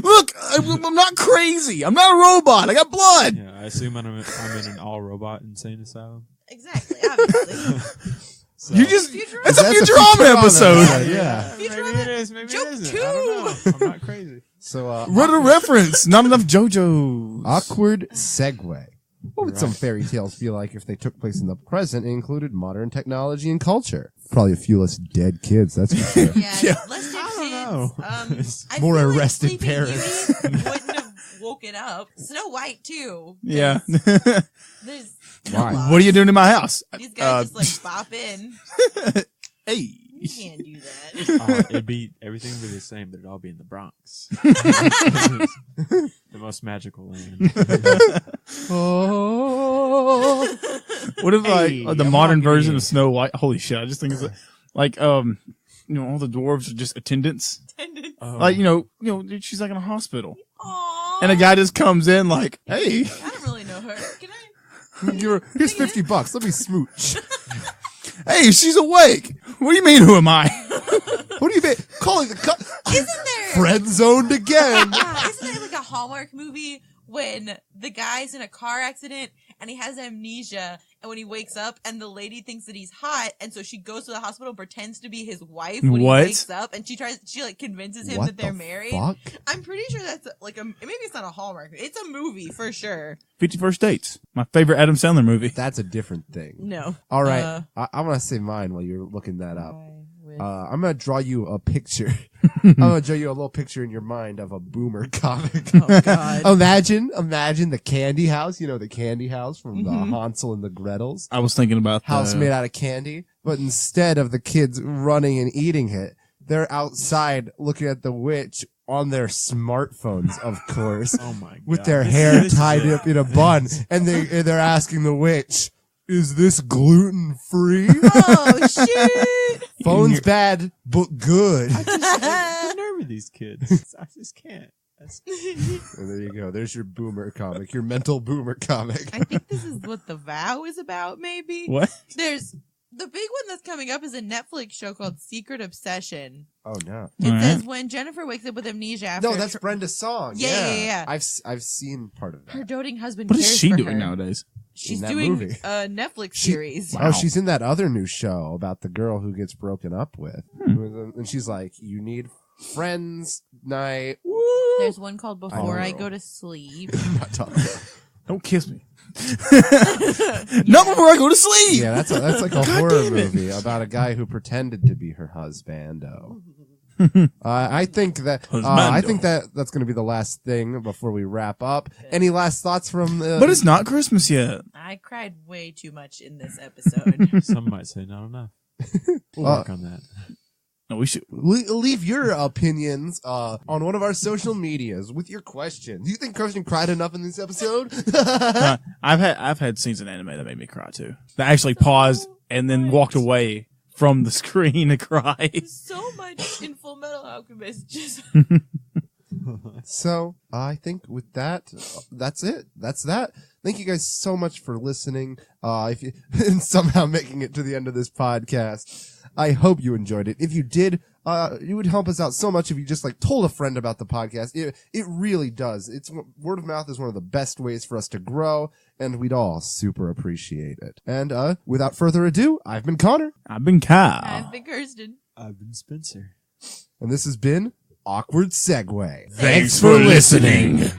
Look, I'm not crazy. I'm not a robot. I got blood. Yeah, I assume I'm in an all-robot insane asylum. Exactly, obviously. So, You just, Futurama. that's a That's Futurama episode. Yeah. maybe it is, maybe Joke it isn't. two. I don't know. I'm not crazy. So, What a reference. Not enough JoJo's. awkward segue. What would some fairy tales be like if they took place in the present and included modern technology and culture? Probably a few less dead kids, that's for sure. Yeah, Yeah. let's do I don't kids. know. I More feel like arrested Sleeping parents. Beauty wouldn't have woken up. Snow White too. Yeah. There's Why? What are you doing in my house? These guys just like bop in. Hey. You can't do that. Everything would be the same, but it'd all be in the Bronx. The most magical land. Oh. What if Hey, like the I'm modern walking version in. of Snow White? Holy shit! I just think it's like all the dwarves are just attendants. Oh. Like she's like in a hospital, Aww. and a guy just comes in like, hey, I don't really know her. Can I? Here's $50. Let me smooch. Hey, she's awake. What do you mean, who am I? What do you mean? Calling the Isn't there? friend zoned again. Yeah, isn't there like a Hallmark movie when the guy's in a car accident and he has amnesia, and when he wakes up and the lady thinks that he's hot, and so she goes to the hospital and pretends to be his wife when he wakes up, and she like convinces him that they're married. Fuck? I'm pretty sure that's like maybe it's not a Hallmark. It's a movie for sure. 50 First Dates. My favorite Adam Sandler movie. That's a different thing. No. All right. I want to say mine while you're looking that up. I'm going to draw you a picture. I'm going to draw you a little picture in your mind of a boomer comic. Oh, God. Imagine the candy house. You know, the candy house from the Hansel and the Gretels. I was thinking about House made out of candy. But instead of the kids running and eating it, they're outside looking at the witch on their smartphones, of course. Oh my God. With their hair tied up in a bun. And they're asking the witch, is this gluten free? Oh, shit. Phone's bad, but good. The nerve of these kids. I just can't. And there you go. There's your boomer comic, your mental boomer comic. I think this is what The Vow is about, maybe. What? There's the big one that's coming up is a Netflix show called Secret Obsession. Oh no. It says when Jennifer wakes up with amnesia after No, that's Brenda's song. Yeah. I've seen part of her that. doting husband. What cares is she for doing her. nowadays? She's that doing movie. a Netflix series. Wow. Oh, she's in that other new show about the girl who gets broken up with. And she's like, you need friends night. Woo! There's one called Before I know. Go to Sleep. I'm not talking about. Don't kiss me. Not before I go to sleep. Yeah, that's like a God horror damn it. movie about a guy who pretended to be her husband. I think that's going to be the last thing before we wrap up. Any last thoughts from? But it's not Christmas yet. I cried way too much in this episode. Some might say not enough. We'll work on that. No, we should. Leave your opinions on one of our social medias with your questions. Do you think Kirsten cried enough in this episode? I've had scenes in anime that made me cry too. That actually paused and then walked away from the screen to cry. So much in Full Metal Alchemist. Just So I think with that, that's it. That's that. Thank you guys so much for listening. If you and somehow making it to the end of this podcast, I hope you enjoyed it. If you did, it would help us out so much if you just like told a friend about the podcast. It really does. Word of mouth is one of the best ways for us to grow, and we'd all super appreciate it. And without further ado, I've been Connor. I've been Kyle. I've been Kirsten. I've been Spencer. And this has been Awkward Segue. Thanks for listening.